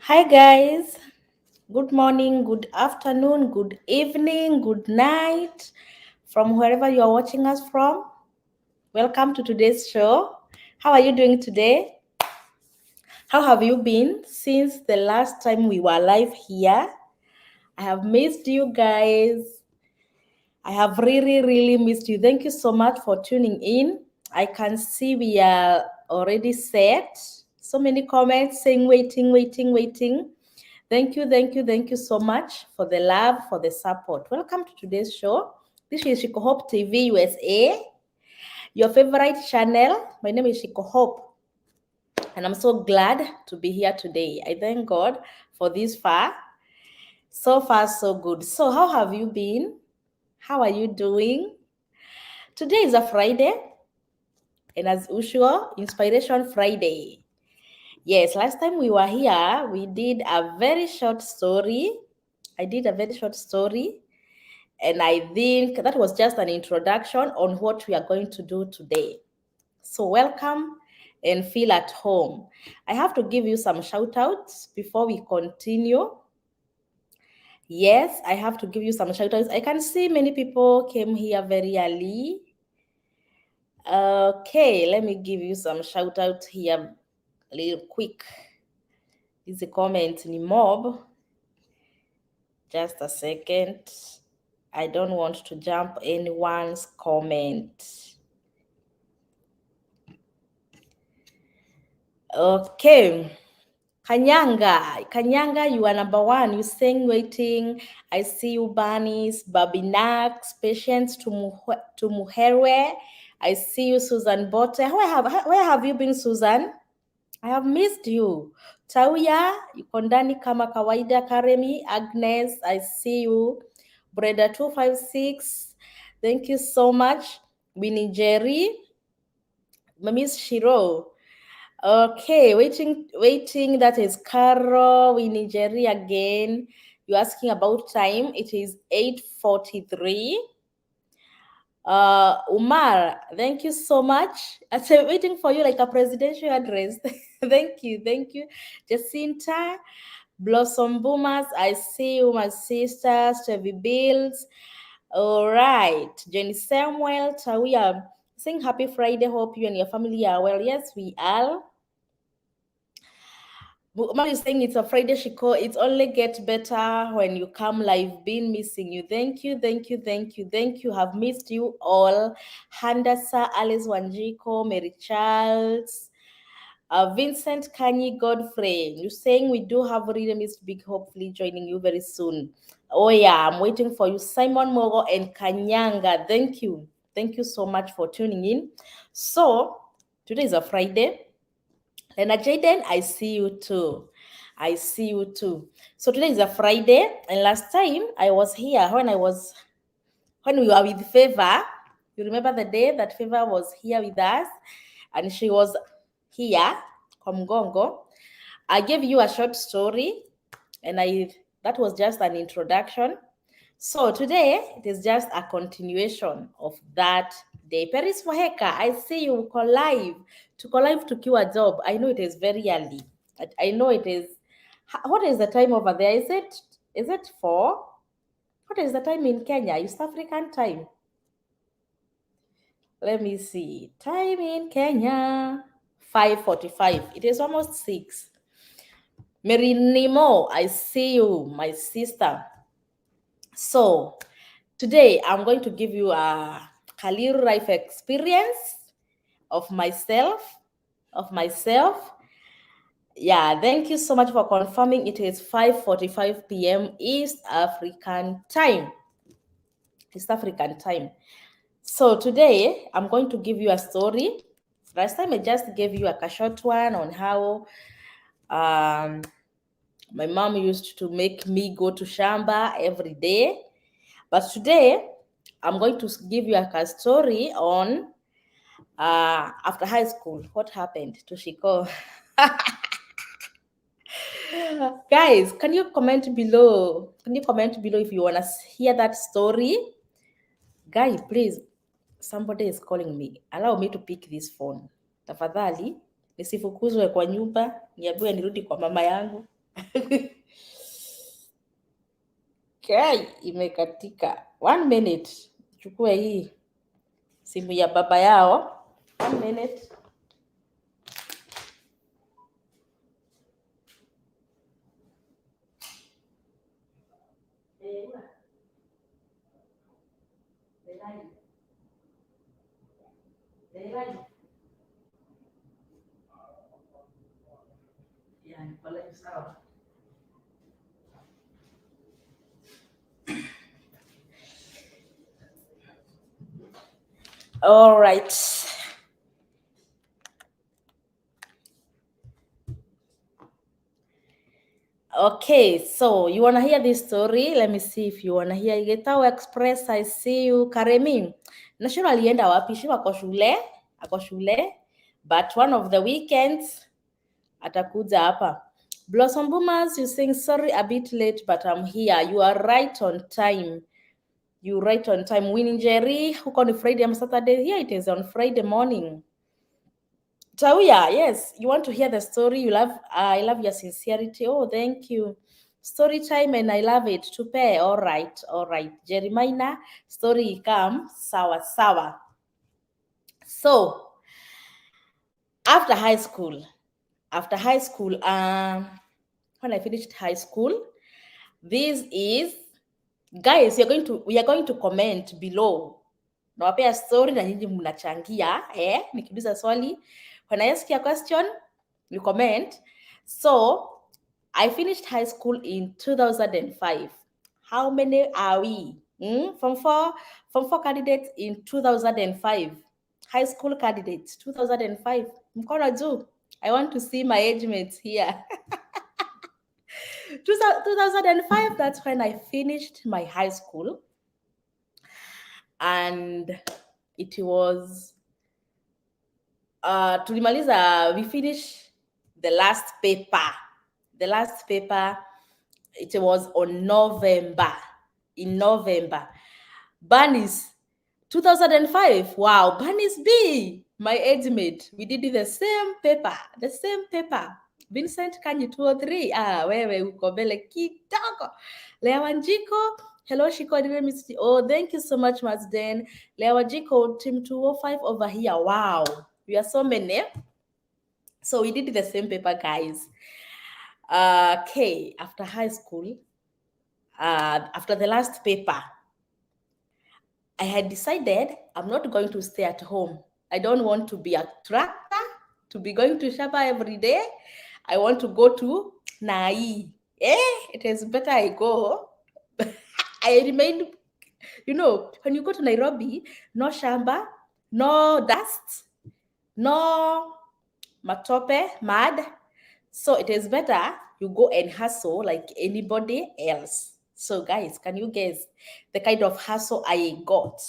Hi, guys. Good morning, good afternoon, good evening, good night from wherever you are watching us from. Welcome to today's show. How are you doing today? How have you been since the last time we were live here? I have missed you guys. I have really missed you. Thank you so much for tuning in. I can see we are already set. So many comments saying waiting. Thank you so much for the love, for the support. Welcome to today's show. This is Shiko Hope TV USA, your favorite channel. My name is Shiko Hope, and I'm so glad to be here today. I thank God for this far. So far, so good. So, how have you been? How are you doing? Today is a Friday, and as usual, Inspiration Friday. Yes, last time we were here, we did a very short story. I did a very short story, and I think that was just an introduction on what we are going to do today. So, welcome and feel at home. I have to give you some shout outs before we continue. Yes, I have to give you some shout outs. I can see many people came here very early. Okay, let me give you some shout outs here a little quick. This is a comment in mob. Just a second. I don't want to jump anyone's comment. Okay. Kanyanga, you are number one. You saying waiting. I see you, Banis, Babinax, Patience to Muherwe. I see you, Susan Botte. Where have you been, Susan? I have missed you. Tauya, yuko ndani kama kawaida. Karemi, Agnes, I see you. Breda 256, thank you so much. Winnie Jerry, Miss Shiro. Okay, waiting. That is Carol, Winnie Jerry again. You're asking about time. It is 8:43. Umar, thank you so much. I'm waiting for you like a presidential address. Thank you. Jacinta, Blossom Boomers, I see you, my sister, Stevie Bills. All right, Jenny Samuel, Tawia, saying happy Friday. Hope you and your family are well. Yes, we are. Mom is saying it's a Friday, Shiko. It only gets better when you come live. Been missing you. Thank you. Have missed you all. Handasa, Alice Wanjiko, Mary Charles, Vincent Kanyi Godfrey. You're saying we do have really missed Big, hopefully joining you very soon. Oh yeah, I'm waiting for you. Simon Mogo and Kanyanga. Thank you. Thank you so much for tuning in. So today is a Friday. And Jaden, I see you too. So today is a Friday, and last time I was here when we were with Favor. You remember the day that Favor was here with us, and she was here, Komgongo. I gave you a short story, and that was just an introduction. So today it is just a continuation of that day. Paris Waheka, I see you call live. To call live to queue a job. I know it is very early. I know it is. What is the time over there? Is it 4? What is the time in Kenya? East African time. Let me see. Time in Kenya. 5:45. It is almost 6. Merinimo, I see you, my sister. So today I'm going to give you a career life experience of myself. Yeah, thank you so much for confirming. It is 5:45 p.m. East African time. So today I'm going to give you a story. Last time I just gave you a short one on how my mom used to make me go to Shamba every day. But today I'm going to give you a story on after high school, what happened to Shiko. Guys, can you comment below? If you want to hear that story? Guy, please, somebody is calling me. Allow me to pick this phone. Tafadhali, nisifukuzwe kwa nyumba, niambiwe nirudi kwa mama yangu. Kai, imekatika. 1 minute. Chukue hii simu ya baba yao. 1 minute. All right. Okay, so you want to hear this story? Let me see if you want to hear. Getao Express, I see you. Karemi, nashindwa alienda wapi? Shi ako shule, but one of the weekends atakuja hapa. Blossom Boomers, you saying sorry a bit late, but I'm here. You are right on time. You right on time. Winnie Jerry, who on Friday and Saturday? Here it is on Friday morning. Tawia, yes, you want to hear the story? You love, I love your sincerity. Oh, thank you. Story time, and I love it. Tupe, all right. Jeremiah, story come, sawa. So, after high school, when I finished high school, this is, guys, we are going to comment below. Nawapea story na nyinyi mnachangia, nikiuliza swali. When I ask you a question, you comment. So, I finished high school in 2005. How many are we? From four candidates in 2005. High school candidates, 2005. Mkono juu. I want to see my age mates here. 2005, that's when I finished my high school. And it was, we finished the last paper. It was on November. In November. Bunnies, 2005. Wow, Bunnies B, my age mate. We did the same paper. Vincent Kanyi 203. Wewe uko mbele kidogo. Lea Wanjiko. Hello, Shiko. Oh, thank you so much, Mazden. Lea Wanjiko, team 205 over here. Wow, we are so many. So we did the same paper, guys. Okay, after high school, after the last paper, I had decided I'm not going to stay at home. I don't want to be a tractor, to be going to Shaba every day. I want to go to Nai. It is better I go. I remained, when you go to Nairobi, no shamba, no dust, no matope, mud. So it is better you go and hustle like anybody else. So guys, can you guess the kind of hustle I got?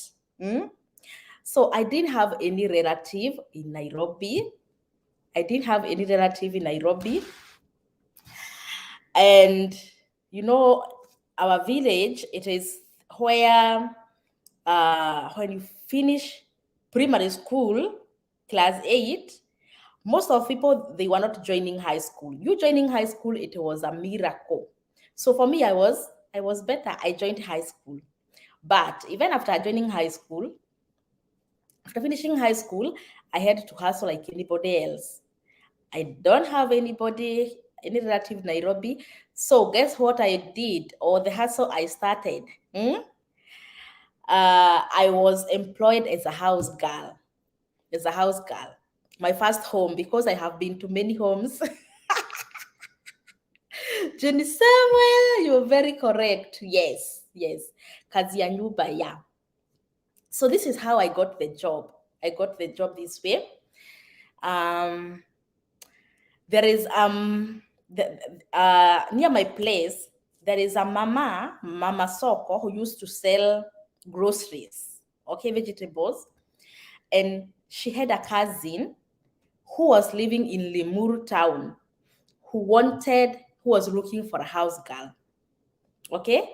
So I didn't have any relative in Nairobi. And our village, it is where when you finish primary school, class 8, most of people, they were not joining high school. You joining high school, it was a miracle. So for me, I was better. I joined high school. But even after joining high school, after finishing high school, I had to hustle like anybody else. I don't have any relative in Nairobi. So guess what I did, or the hustle I started? I was employed as a house girl. My first home, because I have been to many homes. Jenny Samuel, you're very correct. Yes. Kazi ya nyumba, yeah. So this is how I got the job. I got the job this way. There is near my place, there is a Mama Soko, who used to sell groceries, vegetables. And she had a cousin who was living in Limuru town, who was looking for a house girl. Okay?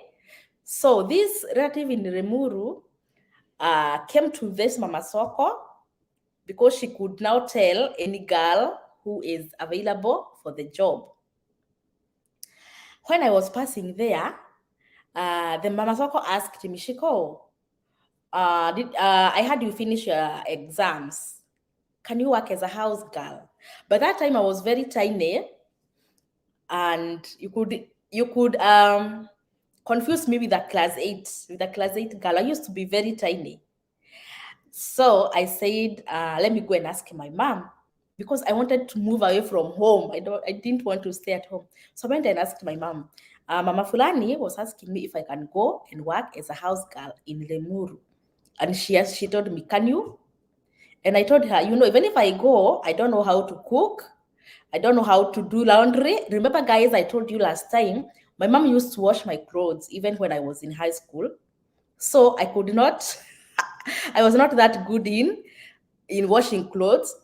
So this relative in Limuru came to this Mama Soko because she could now tell any girl who is available for the job. When I was passing there, the Mama Soko asked me, Shiko, I had you finish your exams. Can you work as a house girl? By that time, I was very tiny, and you could confuse me with a class 8 girl. I used to be very tiny. So I said, let me go and ask my mom because I wanted to move away from home. I didn't want to stay at home. So I went and asked my mom. Mama Fulani was asking me if I can go and work as a house girl in Lemuru. And she told me, can you? And I told her, even if I go, I don't know how to cook. I don't know how to do laundry. Remember, guys, I told you last time, my mom used to wash my clothes even when I was in high school. So I could not, I was not that good in washing clothes.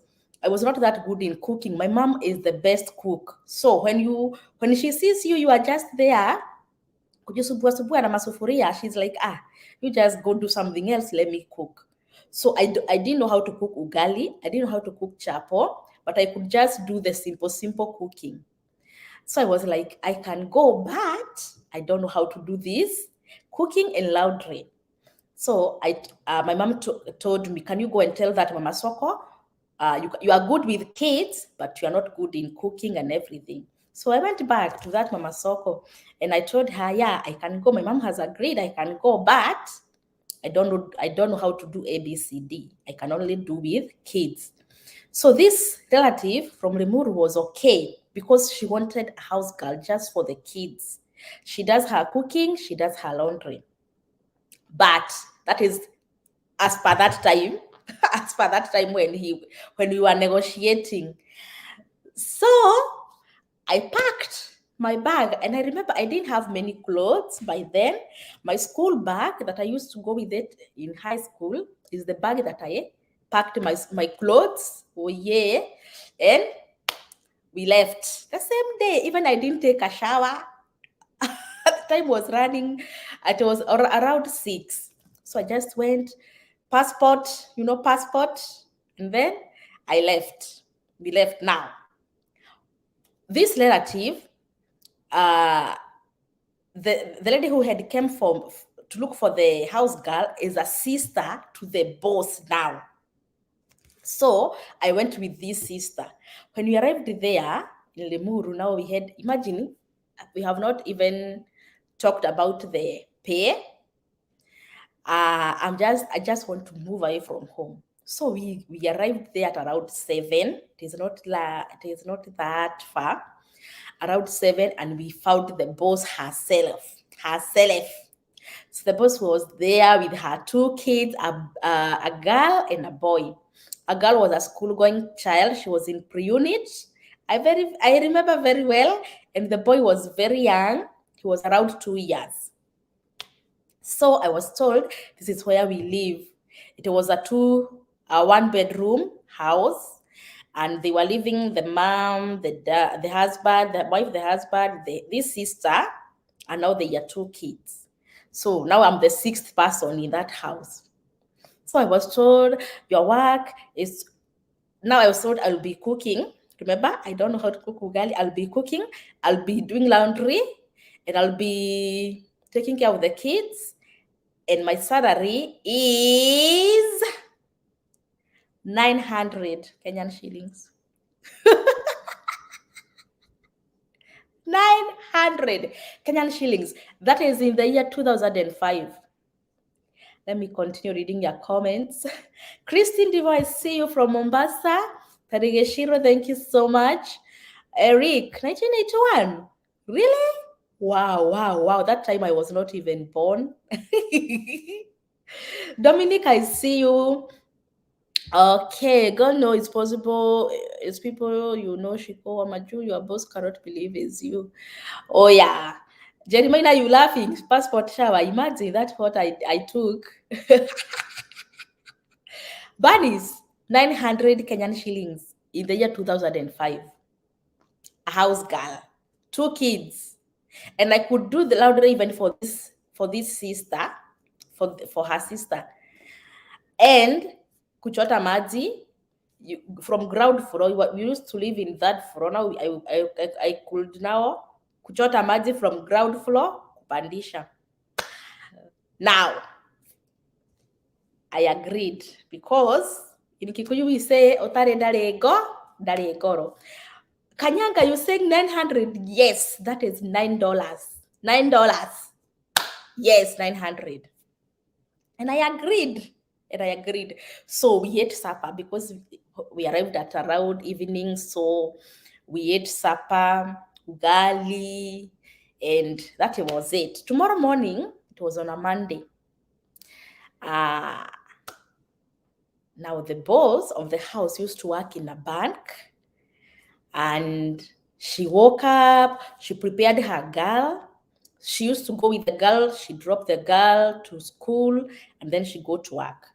I was not that good in cooking. My mom is the best cook. So when she sees you, you are just there, kujisubua na masufuria, she's like, you just go do something else, let me cook. So I didn't know how to cook ugali. I didn't know how to cook chapo, but I could just do the simple cooking. So I was like, I can go, but I don't know how to do this cooking and laundry. So my mom told me, can you go and tell that Mama Soko, you are good with kids, but you are not good in cooking and everything. So I went back to that Mama Soko and I told her, yeah, I can go. My mom has agreed I can go, but I don't know how to do ABCD. I can only do with kids. So this relative from Lemuru was okay because she wanted a house girl just for the kids. She does her cooking, she does her laundry. But that is as per that time, as per that time when we were negotiating. So I packed my bag, and I remember I didn't have many clothes by then. My school bag that I used to go with it in high school is the bag that I packed my clothes. Oh yeah, and we left the same day. Even I didn't take a shower. The time was running. It was around 6. So I just went, passport, passport, and then I left. We left. Now, this relative, uh, the lady who had came from to look for the house girl is a sister to the boss now. So I went with this sister. When we arrived there in Lemuru, now we had, imagine, we have not even talked about the pay. I just want to move away from home. So we arrived there at around 7. It is not that far. Around 7, and we found the boss herself. So the boss was there with her 2 kids, a girl and a boy. A girl was a school-going child. She was in pre-unit. I remember very well, and the boy was very young. He was around 2 years. So I was told this is where we live. It was a 1-bedroom house, and they were living the mom, the husband, the wife, the husband, this sister, and now they are 2 kids. So now I'm the 6th person in that house. So I was told your work is now. I was told I'll be cooking. Remember, I don't know how to cook ugali. I'll be cooking. I'll be doing laundry, and I'll be taking care of the kids. And my salary is 900 Kenyan shillings. 900 Kenyan shillings. That is in the year 2005. Let me continue reading your comments. Christine Divo, I see you from Mombasa. Tarigeshiro, thank you so much. Eric, 1981. Really? Wow. That time I was not even born. Dominic, I see you. Okay, God know it's possible. It's people Shiko Wamaju, your boss cannot believe it's you. Oh yeah. Jeremiah, you laughing? Passport shower. Imagine that's what I took. Bunnies, 900 Kenyan shillings in the year 2005. A house girl, 2 kids. And I could do the laundry even for this sister, for her sister. And kuchota maji, from ground floor. We used to live in that floor. Now I could now kuchota maji from ground floor kupandisha. Now I agreed because in Kikuyu we say otare ndare ngoro. Kanyanga, you saying 900? Yes, that is $9. $9. Yes, 900. And I agreed. So we ate supper because we arrived at around evening. So we ate supper, ugali, and that was it. Tomorrow morning, it was on a Monday. Now the boss of the house used to work in a bank, and she woke up, she prepared her girl. She used to go with the girl, she dropped the girl to school, and then she go to work.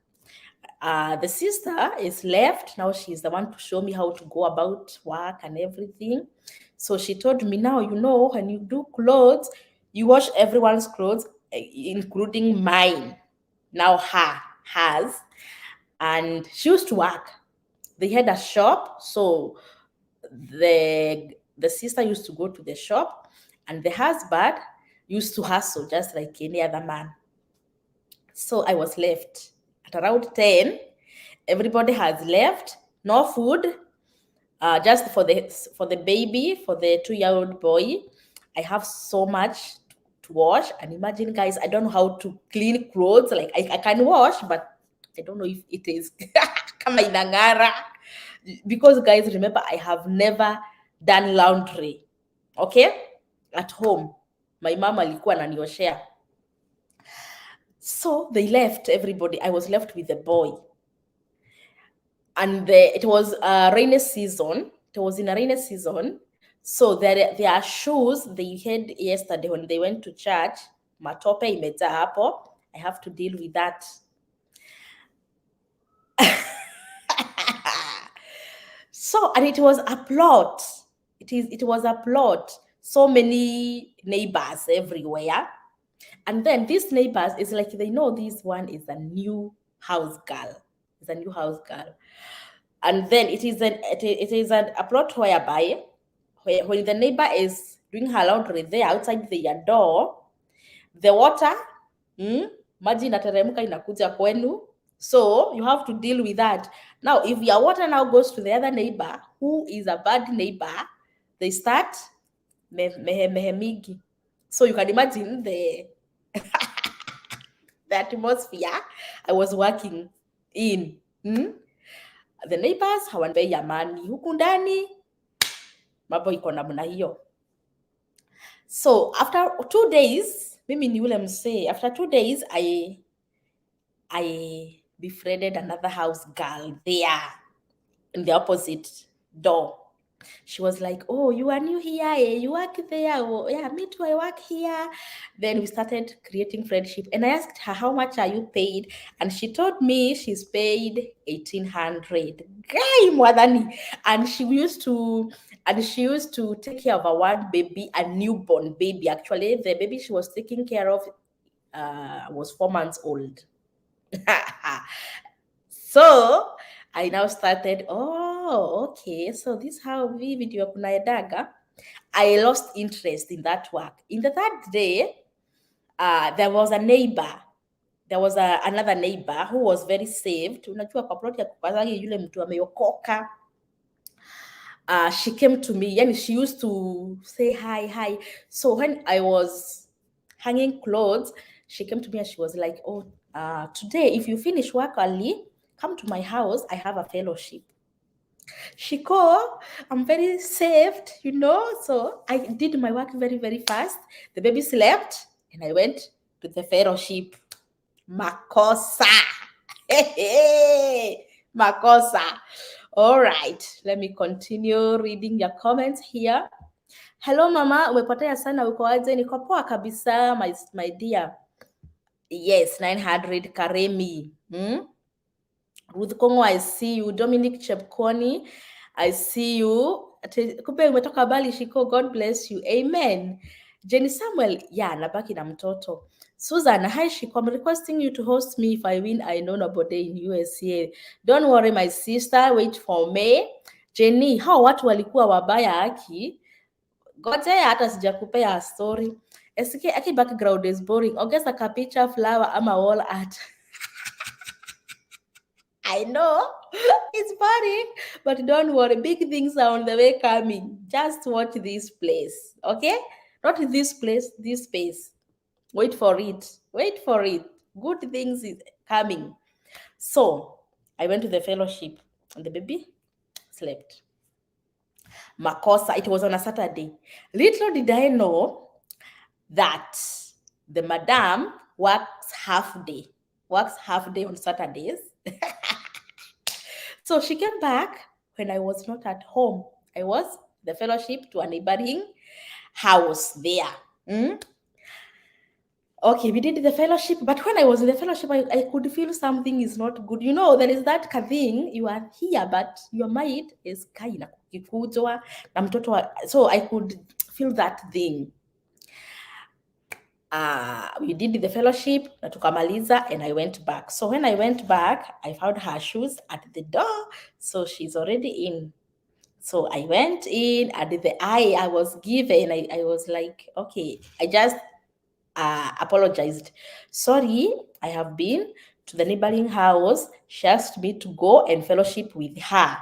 The sister is left. Now she's the one to show me how to go about work and everything. So she told me, now, when you do clothes, you wash everyone's clothes, including mine. Now hers. And she used to work. They had a shop. So the sister used to go to the shop, and the husband used to hustle just like any other man. So I was left at around 10. Everybody has left. No food. Just for the baby, for the 2-year-old boy. I have so much to wash. And imagine, guys, I don't know how to clean clothes. Like I can wash, but I don't know if it is kama inang'ara. Because, guys, remember, I have never done laundry. Okay? At home. My mom alikuwa ananioshea. So they left, everybody. I was left with the boy. And it was a rainy season. It was in a rainy season. So their shoes they had yesterday when they went to church, matope imejaa hapo. I have to deal with that. So, and it was a plot. It was a plot. So many neighbors everywhere. And then these neighbors, it's like they know this one is a new house girl. It's a new house girl. And then it is a plot whereby when the neighbor is doing her laundry there outside their door, the water, maji inateremka inakuja kwenu. So you have to deal with that. Now, if your water now goes to the other neighbor, who is a bad neighbor, they start mehemigi. So you can imagine the atmosphere I was working in. The neighbors hawanipei amani. Huku ndani mambo iko namna hiyo. So after 2 days, mimi ni ule msee. After 2 days, I befriended another house girl there in the opposite door. She was like, oh, you are new here, you work there. Oh, yeah, me too, I work here. Then we started creating friendship. And I asked her, how much are you paid? And she told me she's paid 1,800. Guy, mwadhani. And she used to take care of a one baby, a newborn baby. Actually, the baby she was taking care of was 4 months old. So I now started, okay, so this is how we video kunaendaga. I lost interest in that work. In the third day, there was a neighbor. There was another neighbor who was very saved. Unajua kwa plot ya kupazagi yule mtu ameokoka. She came to me, and she used to say hi. So when I was hanging clothes, she came to me and she was like, oh, today, if you finish work early, come to my house. I have a fellowship. Shiko, I'm very saved, So I did my work very, very fast. The baby slept, and I went to the fellowship. Makosa. Hey, makosa. All right, let me continue reading your comments here. Hello mama, umepotea sana, uko aje? Niko poa kabisa, my dear. Yes, 900 Karemi. Ruth Kongo, I see you. Dominic Chepkoni, I see you. Kumbe umetoka Bali, Shiko, God bless you. Amen. Jenny Samuel, yeah, nabaki na mtoto. Susan, hi Shiko, I'm requesting you to host me if I win. I know nobody in USA. Don't worry, my sister, wait for me. Jenny, hao watu walikuwa wabaya haki. Gojea hata sijakupea story. Aki background is boring. Ongeza kapicha flower ama wall art. I know it's boring, but don't worry. Big things are on the way coming. Just watch this place, okay? Not this place, this space. Wait for it. Wait for it. Good things is coming. So I went to the fellowship and the baby slept. Makosa, it was on a Saturday. Little did I know that the madam works half day on Saturdays. So she came back when I was not at home. I was the fellowship to a neighboring house there. Okay, we did the fellowship, but when I was in the fellowship, I could feel something is not good. You know, there is that thing, you are here, but your mind is kaina kukikujwa na mtoto. So I could feel that thing. We did the fellowship na tukamaliza, and I went back. So when I went back, I found her shoes at the door, so she's already in. So I went in, and the eye I was given, I was like, okay, I just apologized. Sorry, I have been to the neighboring house. She asked me to go and fellowship with her.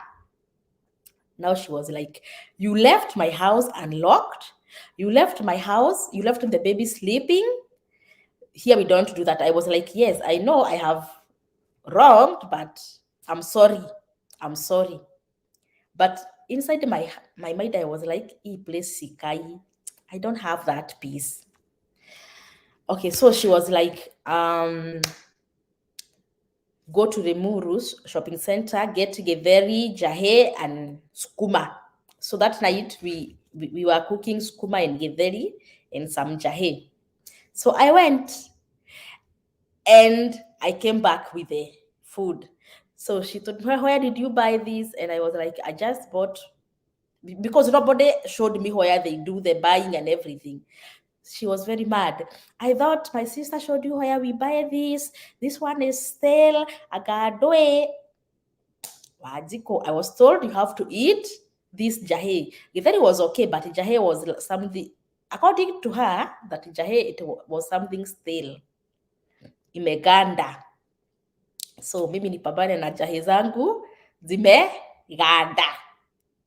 Now she was like, you left my house unlocked. You left my house. You left the baby sleeping. Here we don't do that. I was like, yes, I know I have wronged, but I'm sorry. I'm sorry. But inside my mind, I was like, place sikai. I don't have that peace. Okay, so she was like, go to the Murus shopping center, get githeri, jahe, and skuma. So that night we were cooking skuma and githeri and some jahe. So I went and I came back with the food. So she told me, where did you buy this? And I was like, I just bought, because nobody showed me where they do the buying and everything. She was very mad. I thought my sister showed you where we buy this. This one is stale. Agadoe. Wajiko. I was told you have to eat this jahe. Githeri was okay, but jahe was something, according to her, that jahe, it was something stale. Imeganda. So mimi nipambane na jahe zangu zimeganda.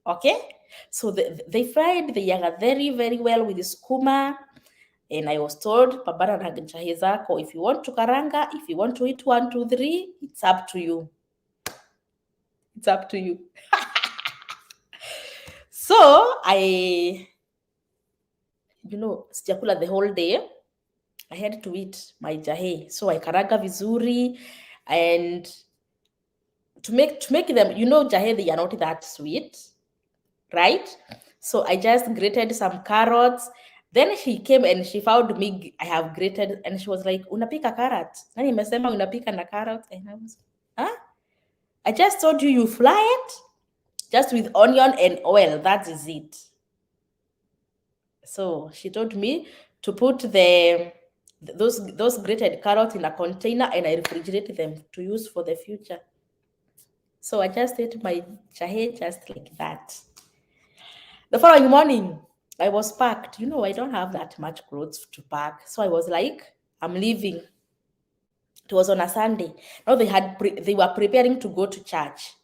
Okay? So they fried the yaga very, very well with the skuma. And I was told, pambana na jahe zako. If you want to karanga, if you want to eat 1, 2, 3, it's up to you. It's up to you. So I, sijakula the whole day. I had to eat my jahe. So I karanga vizuri, and to make them, jahe, they are not that sweet, right? So I just grated some carrots. Then she came and she found me, I have grated, and she was like, unapika carrot? Nani imesema unapika na carrot? And I was, huh? I just told you fry it just with onion and oil. That is it. So she told me to put those grated carrots in a container, and I refrigerate them to use for the future. So I just ate my jahe just like that. The following morning, I was packed. I don't have that much clothes to pack. So I was like, I'm leaving. It was on a Sunday. Now they were preparing to go to church.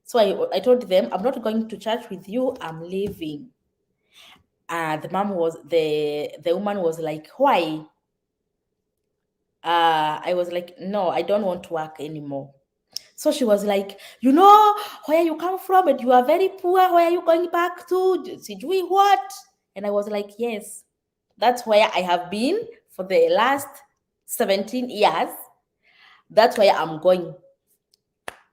So I told them, I'm not going to church with you. I'm leaving. The woman was like, why? I was like, no, I don't want to work anymore. So she was like, where you come from, and you are very poor. Where are you going back to? Sijui what? And I was like, yes, that's where I have been for the last 17 years. That's where I'm going.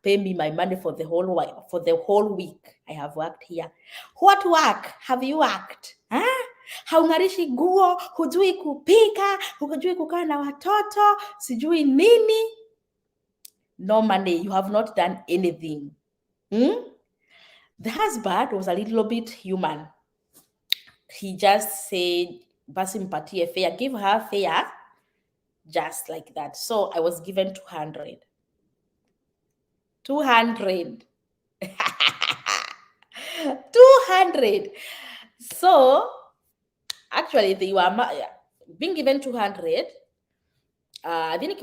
Pay me my money for the whole week. I have worked here. What work have you worked? Huh? Haungarishi guo, hujui kupika, hujui kukaa na watoto, sijui nini. No money, you have not done anything. The husband was a little bit human. He just said, basi mpatie fare, give her fare, just like that. So I was given 200. 200. 200. So Actually, they were being given 200. I think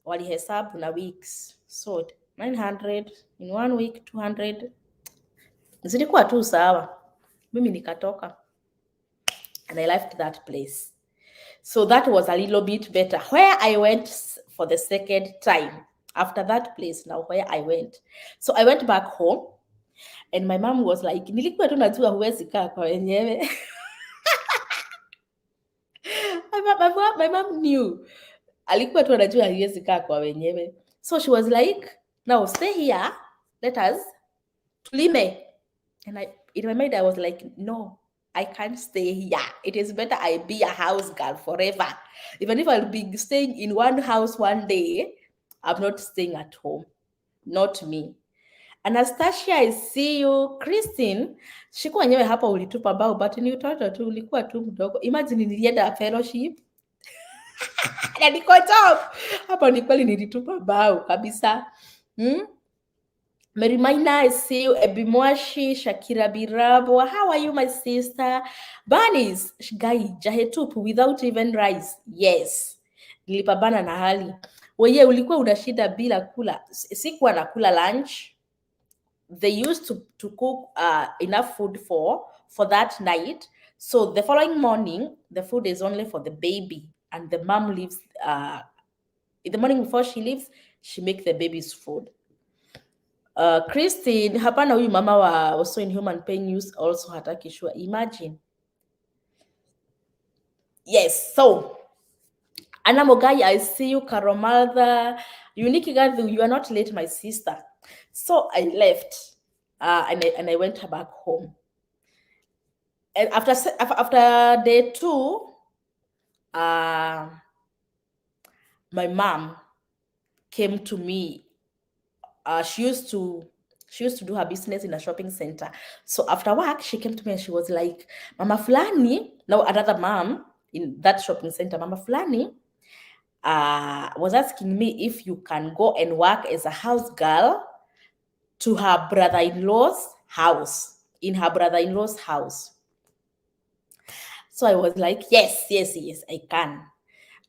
walihesabu na weeks, so 900 in 1 week, 200 zilikuwa tu sawa. Mimi nikatoka and I left that place. So that was a little bit better. Where I went for the second time after that place, now where I went. So I went back home and my mom was like, nilikuwa tu najua huwezi kaa kwa wenyewe. My mom knew. Alikuwa tu anajua haiwezi kaa kwa wenyewe. So she was like, now stay here, let us tulime. And in my mind I was like, no, I can't stay here. It is better I be a house girl forever. Even if I'll be staying in one house one day, I'm not staying at home. Not me. Anastasia, I see you. Christine, shiku wenyewe hapa ulitupa bao, but ni utoto tu, ulikuwa tu mdogo. Imagine nilienda fellowship. Na niko job. Hapa ni kweli nilitupa bao kabisa. Merimina, I see you. Ebimwashi, Shakira Birabo. How are you, my sister? Banis, Gai, Jahetupu, without even rice. Yes. Nilipambana na hali. Weye, ulikuwa unashida bila kula. Sikuwa nakula lunch. They used to cook enough food for that night. So the following morning, the food is only for the baby. And the mom leaves, in the morning before she leaves, she makes the baby's food. Christine, hapana huyu mama wa also in human pain news also hataki shua. Imagine. Yes, so Anna Mogai, I see you. Karomalda, Unique Gathu, you are not late, my sister. So I left and I went back home. And after day 2, my mom came to me. She used to do her business in a shopping center. So after work, she came to me and she was like, Mama Fulani, now another mom in that shopping center, Mama Fulani, was asking me if you can go and work as a house girl to her brother-in-law's house, in her brother-in-law's house. So I was like, yes, I can.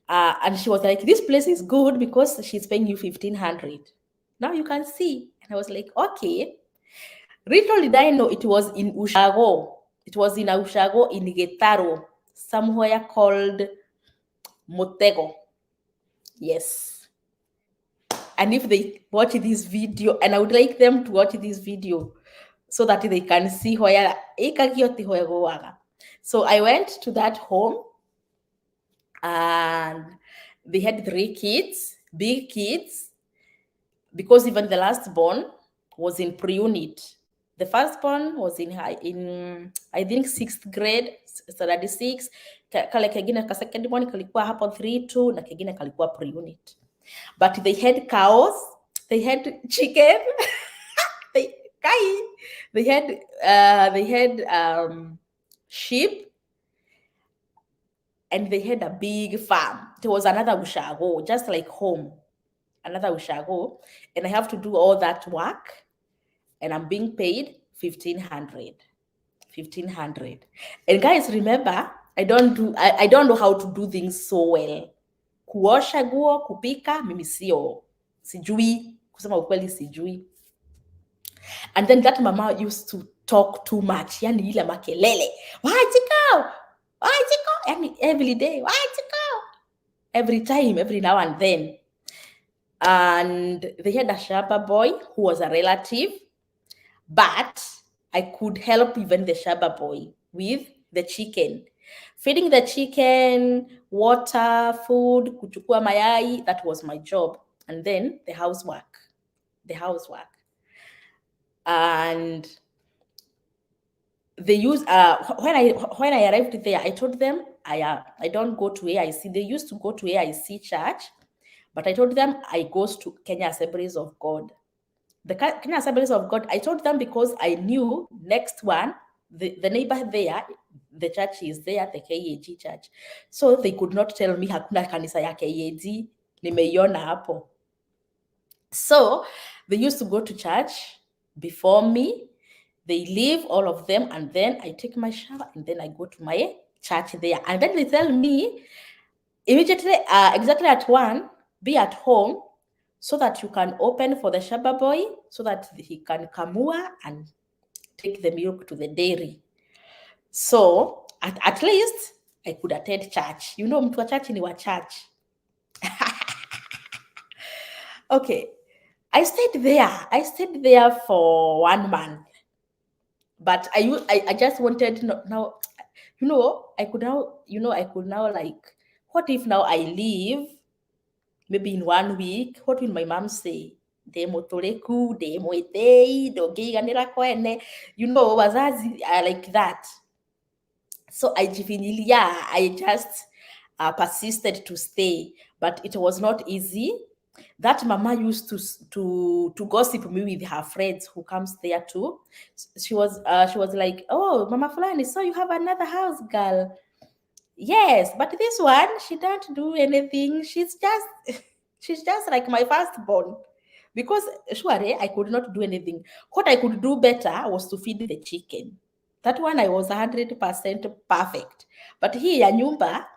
And she was like, this place is good because she's paying you 1,500. Now you can see. And I was like, okay. Little did I know it was in Ushago. It was in Ushago in Getaro, somewhere called Motego. Yes. And if they watch this video, and I would like them to watch this video so that they can see where. So I went to that home and they had 3 kids, big kids, because even the last born was in pre-unit. The first born was in I think 6th grade, standard 6. Kale kengine ka second born kalikuwa hapo 3-2 na kengine kalikuwa pre-unit. But they had cows, they had chicken, they had sheep, and they had a big farm. There was another Ushago, just like home, another Ushago, and I have to do all that work, and I'm being paid 1,500. And guys, remember, I don't know how to do things so well. Kuosha guo, kupika, mimi sijui, kusema ukweli sijui. And then that mama used to talk too much, yani ile makelele. Wajiko, yani every day, wajiko. Every time, every now and then. And they had a Shaba boy who was a relative, but I could help even the Shaba boy with the chicken. Feeding the chicken, water, food, kuchukua mayai, that was my job. And then the housework. And they use when I arrived there, I told them I don't go to AIC. They used to go to AIC church, but I told them I goes to Kenya Assemblies of God. The Kenya Assemblies of God, I told them because I knew next one, the neighbor there, the church is there, the KAG church. So they could not tell me hakuna kanisa ya KAG, nimeiona hapo. So they used to go to church before me, They leave, all of them, and then I take my shower, and then I go to my church there. And then they tell me immediately, exactly at 1, be at home so that you can open for the Shaba boy so that he can kamua and take the milk to the dairy. So at least I could attend church. You know, mtu wa church ni wa church. Okay, I stayed there for 1 month. But I just wanted now, I could now, like, what if now I leave, maybe in 1 week, what will my mom say? Demotoleku, demoetei, dogeiganira kwene. Wazazi are like that. So I just persisted to stay, but it was not easy. That mama used to gossip me with her friends who comes there too. She was like, "Oh, Mama Fulani, so you have another house girl." Yes, but this one, she don't do anything. She's just like my firstborn. Because surely I could not do anything. What I could do better was to feed the chicken. That one I was 100% perfect. But hii ya nyumba,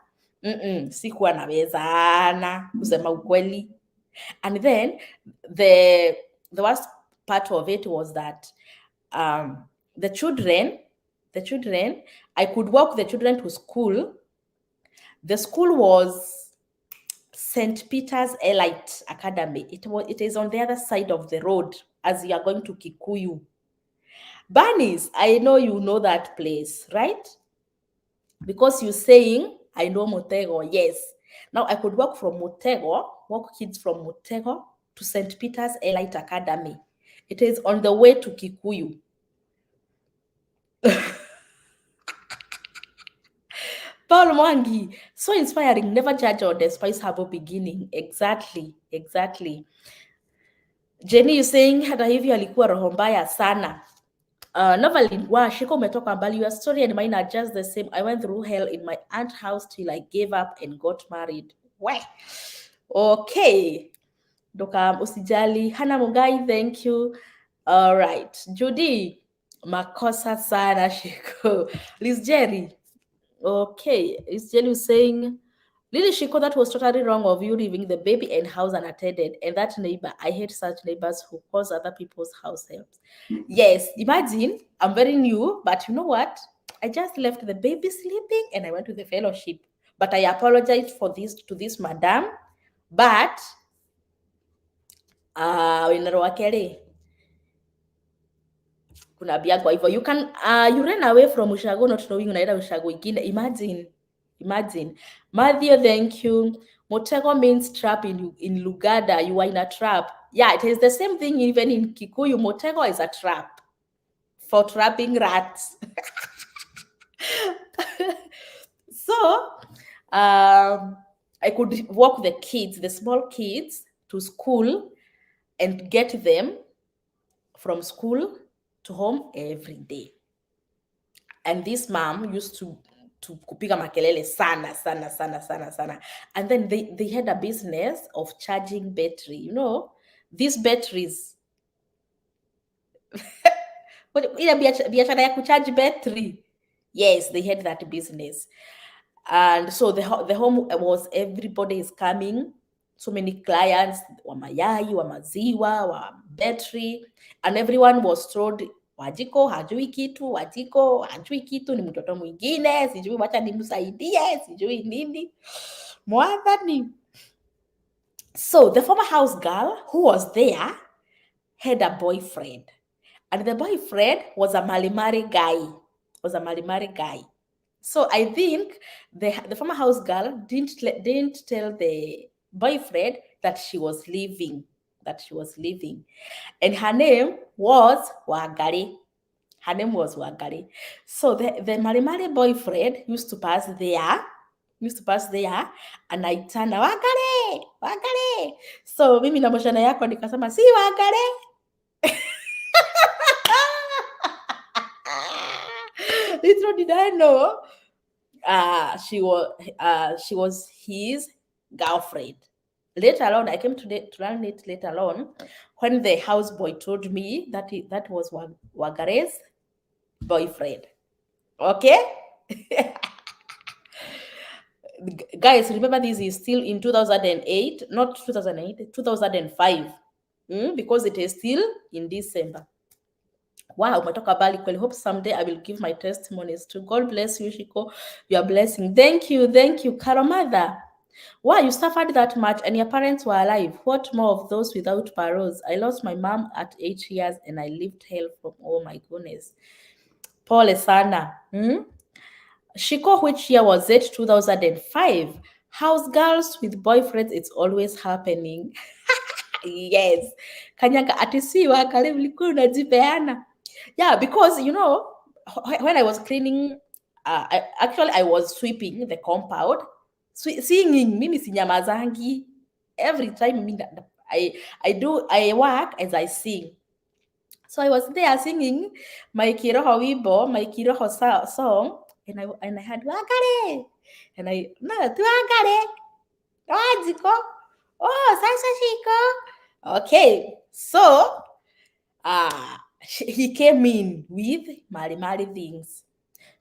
sikuwa nawezana kusema ukweli. And then the worst part of it was that the children, I could walk the children to school. The school was St. Peter's Elite Academy. It is on the other side of the road as you are going to Kikuyu. Banis, I know you know that place, right? Because you're saying, I know Motego, yes. Now I could walk kids from Motego to St. Peter's Elite Academy. It is on the way to Kikuyu. Paul Mwangi, so inspiring. Never judge or despise humble beginning. Exactly. Jenny, you saying hata hivyo alikuwa roho mbaya sana. Novelin, wow, Shiko umetoka mbali. Your story and mine are just the same. I went through hell in my aunt's house till I gave up and got married. Why? Okay. Doka usijali. Hannah Mugai, thank you. All right. Judy, makosa sana Shiko. Liz Jerry. Okay. Liz Jerry was saying, Lily Shiko, that was totally wrong of you leaving the baby and house unattended. And that neighbor, I hate such neighbors who cause other people's house helps. Yes, imagine, I'm very new, but you know what? I just left the baby sleeping and I went to the fellowship. But I apologize for this to this madam. But kuna biagwa hivyo, you can you ran away from ushago not knowing unaenda ushago ingine. Imagine. Matthew, thank you. Motego means trap in Luganda. You are in a trap. Yeah, it is the same thing even in Kikuyu. Motego is a trap for trapping rats. So, I could walk the small kids to school and get them from school to home every day. And this mom used to kupiga makelele sana. And then they had a business of charging battery. These batteries. biashara ya kucharge battery. Yes, they had that business. And so the home was, everybody is coming. So many clients, wa mayai, wa maziwa, wa battery. And everyone was told, Wajiko hajui kitu, Wajiko hajui kitu, ni mtoto mwingine, sijui wacha nimsaidie, sijui nini. Mwadhani. So the former house girl who was there had a boyfriend. And the boyfriend was a Malimari guy. So I think the former house girl didn't tell the boyfriend that she was leaving. And her name was Wagari. So the Malimari boyfriend used to pass there, and I turned, Wagari. So mimi na moshana yako nikasema si Wagari. Little did I know, she was his girlfriend. Later on, I came to learn it later on when the houseboy told me that that was Wagare's boyfriend. Okay? Guys, remember this is still in 2008, not 2008, 2005. Because it is still in December. Wow, umetoka mbali kweli. Hope someday I will give my testimonies too. God bless you, Shiko. You are blessing. Thank you, Caro mother. Wow, you suffered that much and your parents were alive. What more of those without paroles? I lost my mom at 8 years and I lived hell from, oh my goodness. Pole sana. Shiko, which year was it? 2005. House girls with boyfriends, it's always happening. Yes. Kanyaga atisiwa kale mlikuwa unajipeana. Yeah, because when I was cleaning, I was sweeping the compound, singing. Mimi sinyamazangi. Every time I work as I sing. So I was there singing my Kiroho Wibo, my Kiroho song, and I had Wakare, and I no Tuakare, Wajiko, oh Sasa Shiko. Okay, so he came in with Mari things.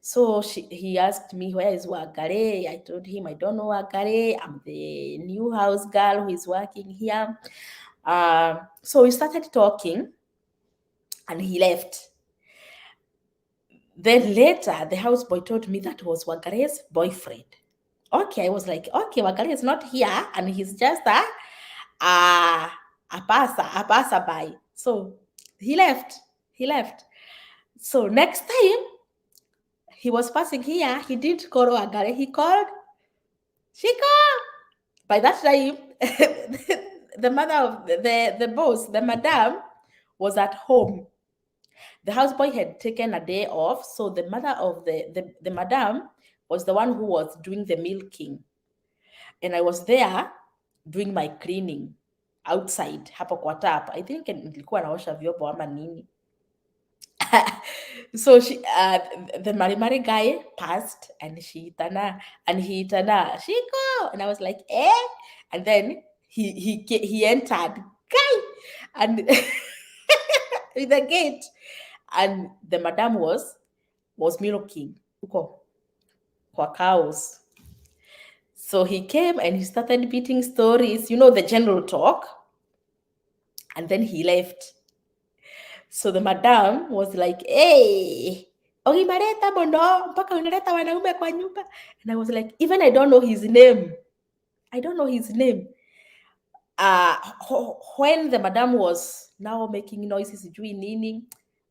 So he asked me, where is Wakare? I told him, I don't know Wakare. I'm the new house girl who is working here. So we started talking and he left. Then later, the houseboy told me that was Wagare's boyfriend. Okay, I was like, okay, Wagare is not here and he's just a passerby. So he left. So next time he was passing here, he didn't call Wagare, he called Shiko. By that time, the mother of the boss, the madam, was at home. The houseboy had taken a day off, so the mother of the madam was the one who was doing the milking. And I was there doing my cleaning outside hapo kwa tap. I think nilikuwa naosha vyombo ama nini. So the Mari guy passed and he itana Shiko, and I was like, eh? And then he entered, guy, and with the gate, and the madam was milking huko kwa cows. So he came and he started beating stories, the general talk, and then he left. So the madam was like, hey, ogimareta bono mpaka unaleta wanaume kwa nyumba. And I was like, even I don't know his name. When the madam was now making noises, nini,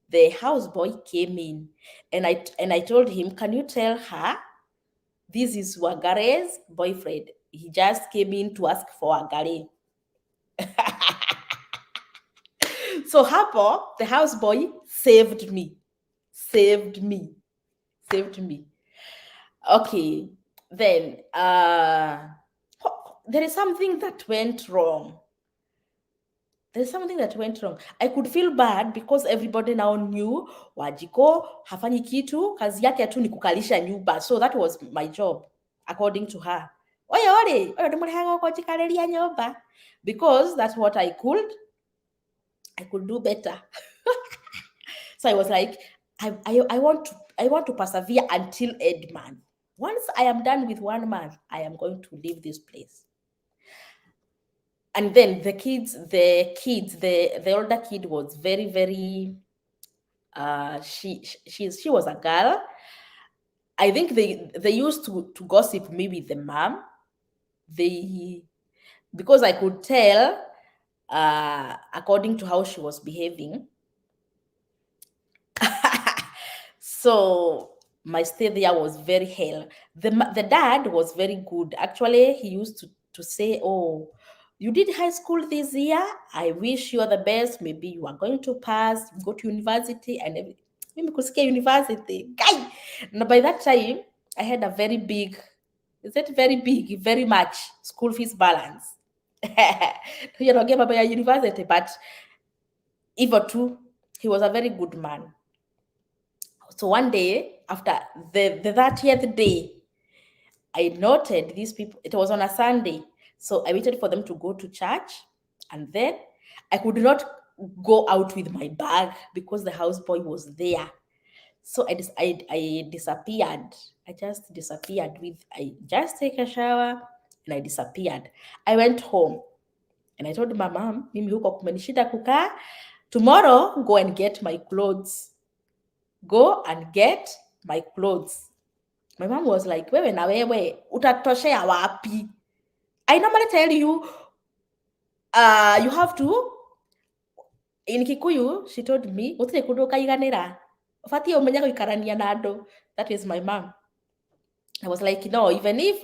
the houseboy came in, and I told him, can you tell her this is Wagare's boyfriend? He just came in to ask for Wagare. So hapo, the houseboy saved me. Okay, then there is something that went wrong. I could feel bad because everybody now knew Wajiko hafanyi kitu, kazi yake tu ni kukalisha nyumba. So that was my job, according to her. Because that's what I could do better. So I was like, I want to persevere until Edman. Once I am done with 1 month, I am going to leave this place. And then the older kid was very, very, she was a girl. I think they used to gossip me with the mom. Because I could tell, according to how she was behaving. So my stay there was very hell. The dad was very good. Actually, he used to say, oh, you did high school this year. I wish you are the best. Maybe you are going to pass, go to university, and maybe kusikia university. Guy. Now by that time, I had a very big, very much school fees balance. You're not about your university, but even too, he was a very good man. So one day, after the 30th day, I noted these people, it was on a Sunday. So I waited for them to go to church, and then I could not go out with my bag because the houseboy was there. So I disappeared. I just disappeared. I just take a shower and I disappeared. I went home and I told my mom, mimi huko kumenishida kukaa. Tomorrow, go and get my clothes. Go and get my clothes. My mom was like, wewe na wewe, utatoshea wapi? I normally tell you, you have to, in Kikuyu, she told me, utire kundu ukaiganira. Ubatie umenye guikarania na andu. That is my mom. I was like, no, even if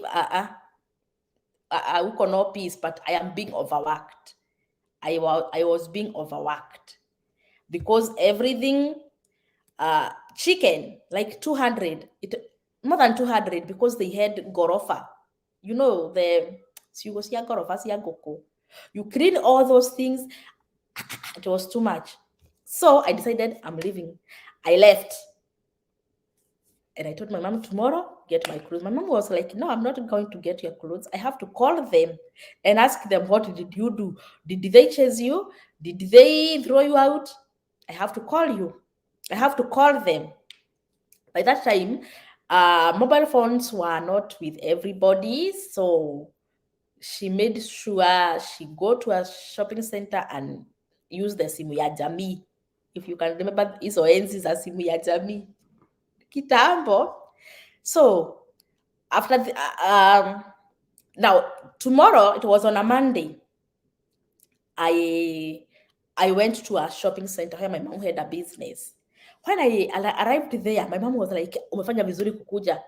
uko no peace, but I am being overworked. I was being overworked because everything, chicken, like 200, more than 200, because they had gorofa. You know, the gorofa. You clean all those things. It was too much. So I decided I'm leaving. I left. And I told my mom, tomorrow, get my clothes. My mom was like, no, I'm not going to get your clothes. I have to call them and ask them, what did you do? Did they chase you? Did they throw you out? I have to call you. I have to call them. By that time, mobile phones were not with everybody. So she made sure she go to a shopping center and use the simu ya jamii. If you can remember, hizo enzi za simu ya jamii. Kitambo. So after now tomorrow, it was on a Monday, I went to a shopping center where my mom had a business. When I arrived there, my mom was like, umefanya vizuri kukuja.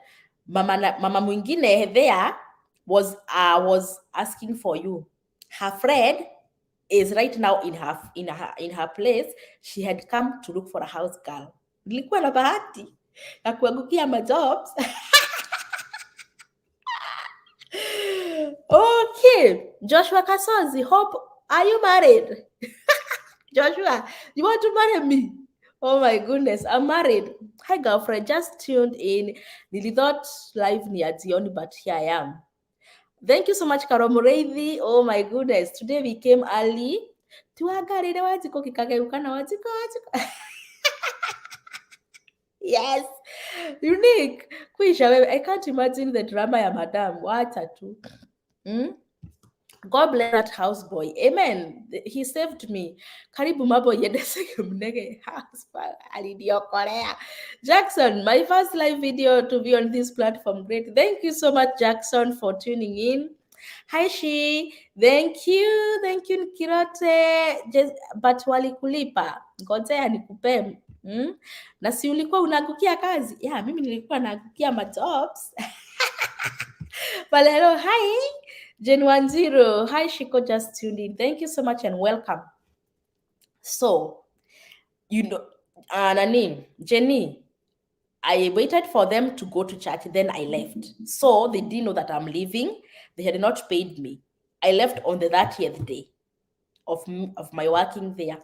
Mama mwingine there was asking for you. Her friend is right now in her place. She had come to look for a house girl. Nilikuwa na bahati ya kuangukia majobs. Okay, Joshua Kasonzi, hope, are you married? Joshua, you want to marry me? Oh my goodness, I'm married. Hi girlfriend, just tuned in. Nili thought live ni ationi, but here I am. Thank you so much, Karo Mureithi. Oh my goodness, today we came early. Tuagarire wajiko kikageuka na wajiko. Yes, unique. Kwisha, I can't imagine the drama ya madam. Wacha tu. God bless that houseboy. Amen. He saved me. Karibu mabo yedeseke mnege house alidiokolea. Jackson, my first live video to be on this platform. Great. Thank you so much, Jackson, for tuning in. Hi, Shi. Thank you. Thank you, Kirote. But walikulipa. Ngojea nikupe. Na si ulikuwa unaangukia kazi? Yeah, mimi nilikuwa naangukia majobs. But hello, hi. Jen 10. Hi, Shiko, just tuned in. Thank you so much and welcome. So, you know, Nani, Jenny, I waited for them to go to church, then I left. So they didn't know that I'm leaving. They had not paid me. I left on the 30th day of my working there.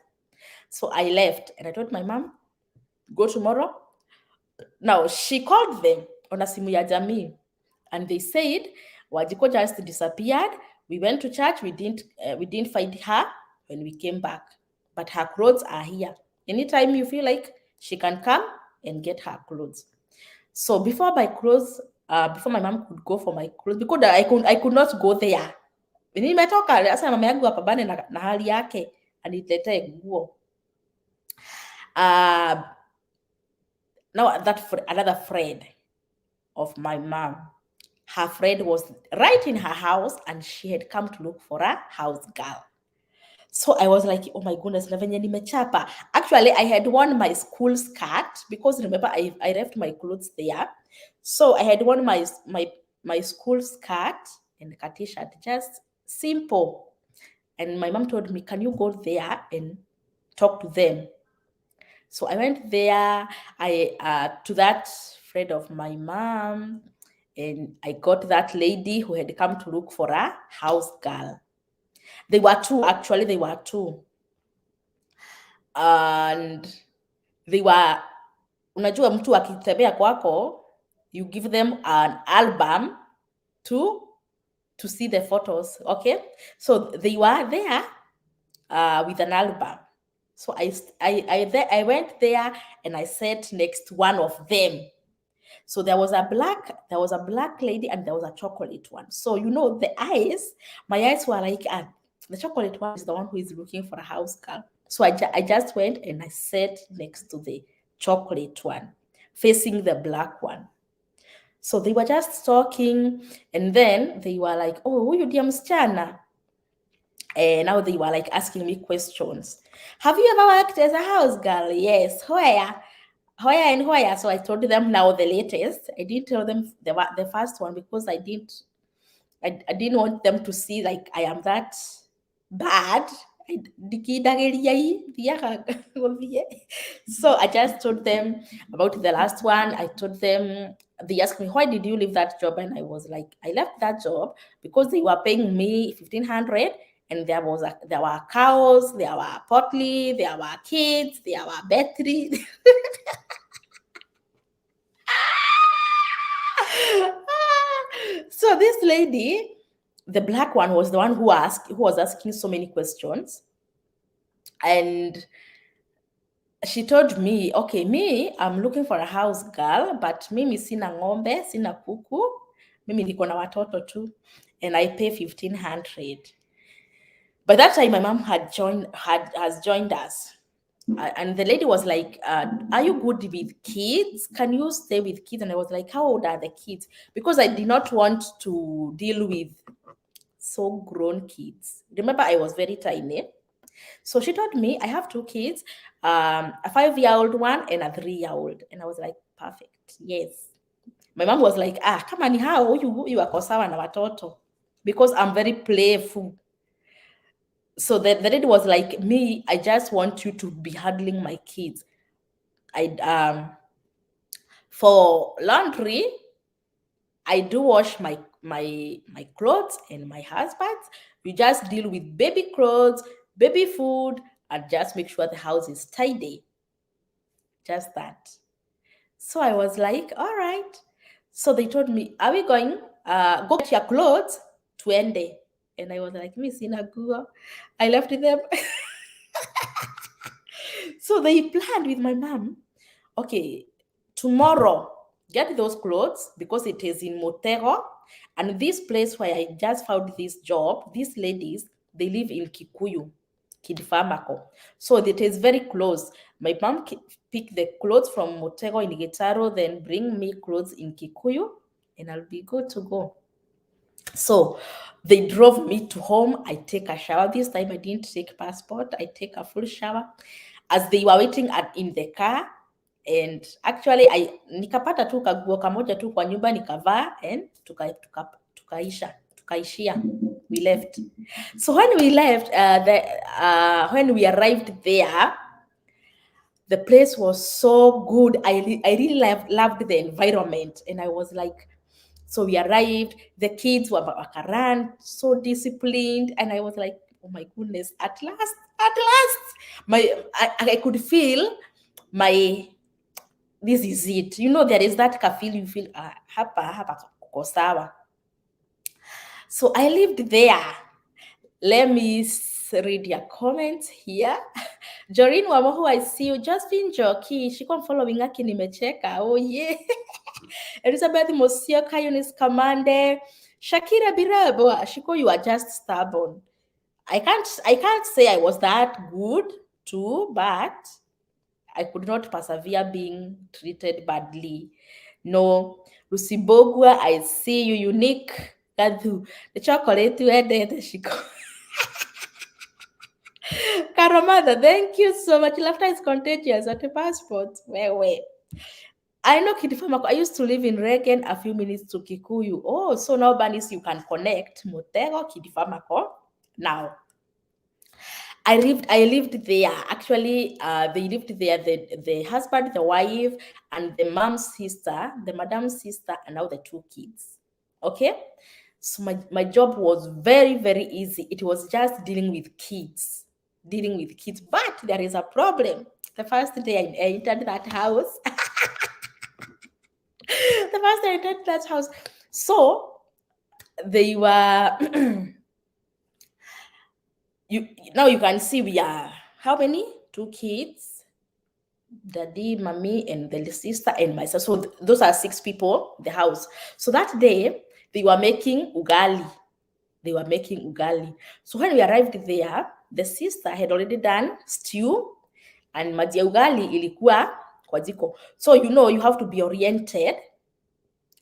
So I left and I told my mom, go tomorrow. Now, she called them on a simu ya jamii and they said, Wajiko just disappeared. We went to church. We didn't find her when we came back. But her clothes are here. Anytime you feel like, she can come and get her clothes. So before my clothes, before my mom could go for my clothes, because I could not go there. Nimetoka sasa mama yangu apambane na hali yake aniletee nguo. Now another friend of my mom, her friend was right in her house and she had come to look for a house girl. So I was like, oh my goodness, na venye nimechapa. Actually, I had worn my school skirt because remember I left my clothes there. So I had worn my school skirt and a t-shirt, just simple. And my mom told me, can you go there and talk to them? So I went there, to that friend of my mom, and I got that lady who had come to look for a house girl. They were two, actually, they were two. And they were, unajua mtu akitembea kwako, you give them an album to see the photos, okay? So they were there with an album. So I went there and I sat next to one of them. So there was a black lady and there was a chocolate one. So my eyes were like, the chocolate one is the one who is looking for a house girl. So I just went and I sat next to the chocolate one, facing the black one. So they were just talking, and then they were like, "Oh, huyu ndiye msichana." And now they were like asking me questions. Have you ever worked as a house girl? Yes. Where? Where and where? So I told them now the latest. I didn't tell them the first one because I didn't want them to see like I am that bad. So I just told them about the last one. I told them, they asked me, why did you leave that job? And I was like, I left that job because they were paying me 1,500, and there were cows, there were potly, there were kids, there were battery. So this lady, the black one, was the one who was asking so many questions. And she told me, okay, me, I'm looking for a house girl, but mimi sina ng'ombe, sina kuku, mimi niko na watoto tu, and I pay 1,500. By that time, my mom has joined us. And the lady was like, are you good with kids? Can you stay with kids? And I was like, how old are the kids? Because I did not want to deal with so grown kids. Remember, I was very tiny. So she told me, I have two kids, a 5-year-old one and a 3-year-old. And I was like, perfect. Yes. My mom was like, kama ni hao, you wako sawa na watoto. Because I'm very playful. So the lady was like, me, I just want you to be handling my kids. For laundry, I do wash my clothes and my husband's. We just deal with baby clothes, baby food, and just make sure the house is tidy. Just that. So I was like, all right. So they told me, are we going? Go get your clothes to Ende. And I was like, Miss Inaguo. I left them. So they planned with my mom, okay, tomorrow, get those clothes because it is in Motero. And this place where I just found this job, these ladies, they live in Kikuyu, Kidifamako. So it is very close. My mom pick the clothes from Motero in Getaro, then bring me clothes in Kikuyu, and I'll be good to go. So they drove me to home. I take a shower. This time I didn't take passport. I take a full shower. As they were waiting in the car, and actually nikapata tu kaguo kamoja tu kwa nyumba nikavaa, and tukaishia. We left. So when we left, when we arrived there, the place was so good. I really loved the environment, and I was like, so we arrived, the kids were wakaran, so disciplined, and I was like, oh my goodness, at last, I could feel this is it. There is that feel you feel, hapa kuko sawa. So I lived there. Let me read your comments here. Joreen Wamohu, I see you. Josephine Joki, she come following Aki nimecheka. Oh yeah. Elizabeth Mosioka, Eunice Kamande, Shakira Birabo, Ashiko, you are just stubborn. I can't say I was that good too, but I could not persevere being treated badly. No, Lucibogua, I see you. Unique, Gadu, the chocolate you had there, Shiko. Karamada, thank you so much. Laughter is contagious. What a passport. Where? I know Kidifamako. I used to live in Regen, a few minutes to Kikuyu. Oh, so now Banis, you can connect Motego, Kidifamako. Now, I lived there. Actually, they lived there. The husband, the wife, and the mom's sister, the madam's sister, and now the two kids. Okay, so my job was very, very easy. It was just dealing with kids. But there is a problem. The first day I entered that house, so they were. Now you can see we are how many? 2 kids, daddy, mommy, and the sister and myself. So those are 6 people in the house. So that day they were making ugali. So when we arrived there, the sister had already done stew and maji ya ugali ilikuwa kwa jiko. So you have to be oriented.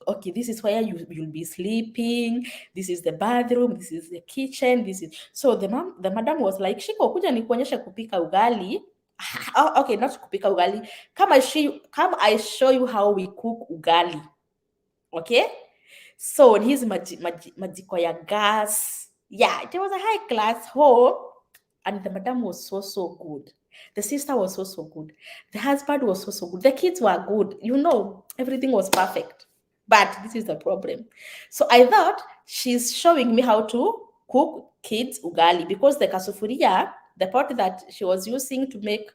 Okay, this is where you'll be sleeping, this is the bathroom, this is the kitchen, this is. So the madam was like, Shiko, kuja nikuonyeshe kupika ugali. Oh, okay, not kupika ugali. Come I show you how we cook ugali. Okay? So his majiko ya gas. Yeah, it was a high class home. And the madam was so good. The sister was so good. The husband was so good. The kids were good. Everything was perfect. But this is the problem. So I thought she's showing me how to cook kids ugali, because the kasufuria, the pot that she was using to make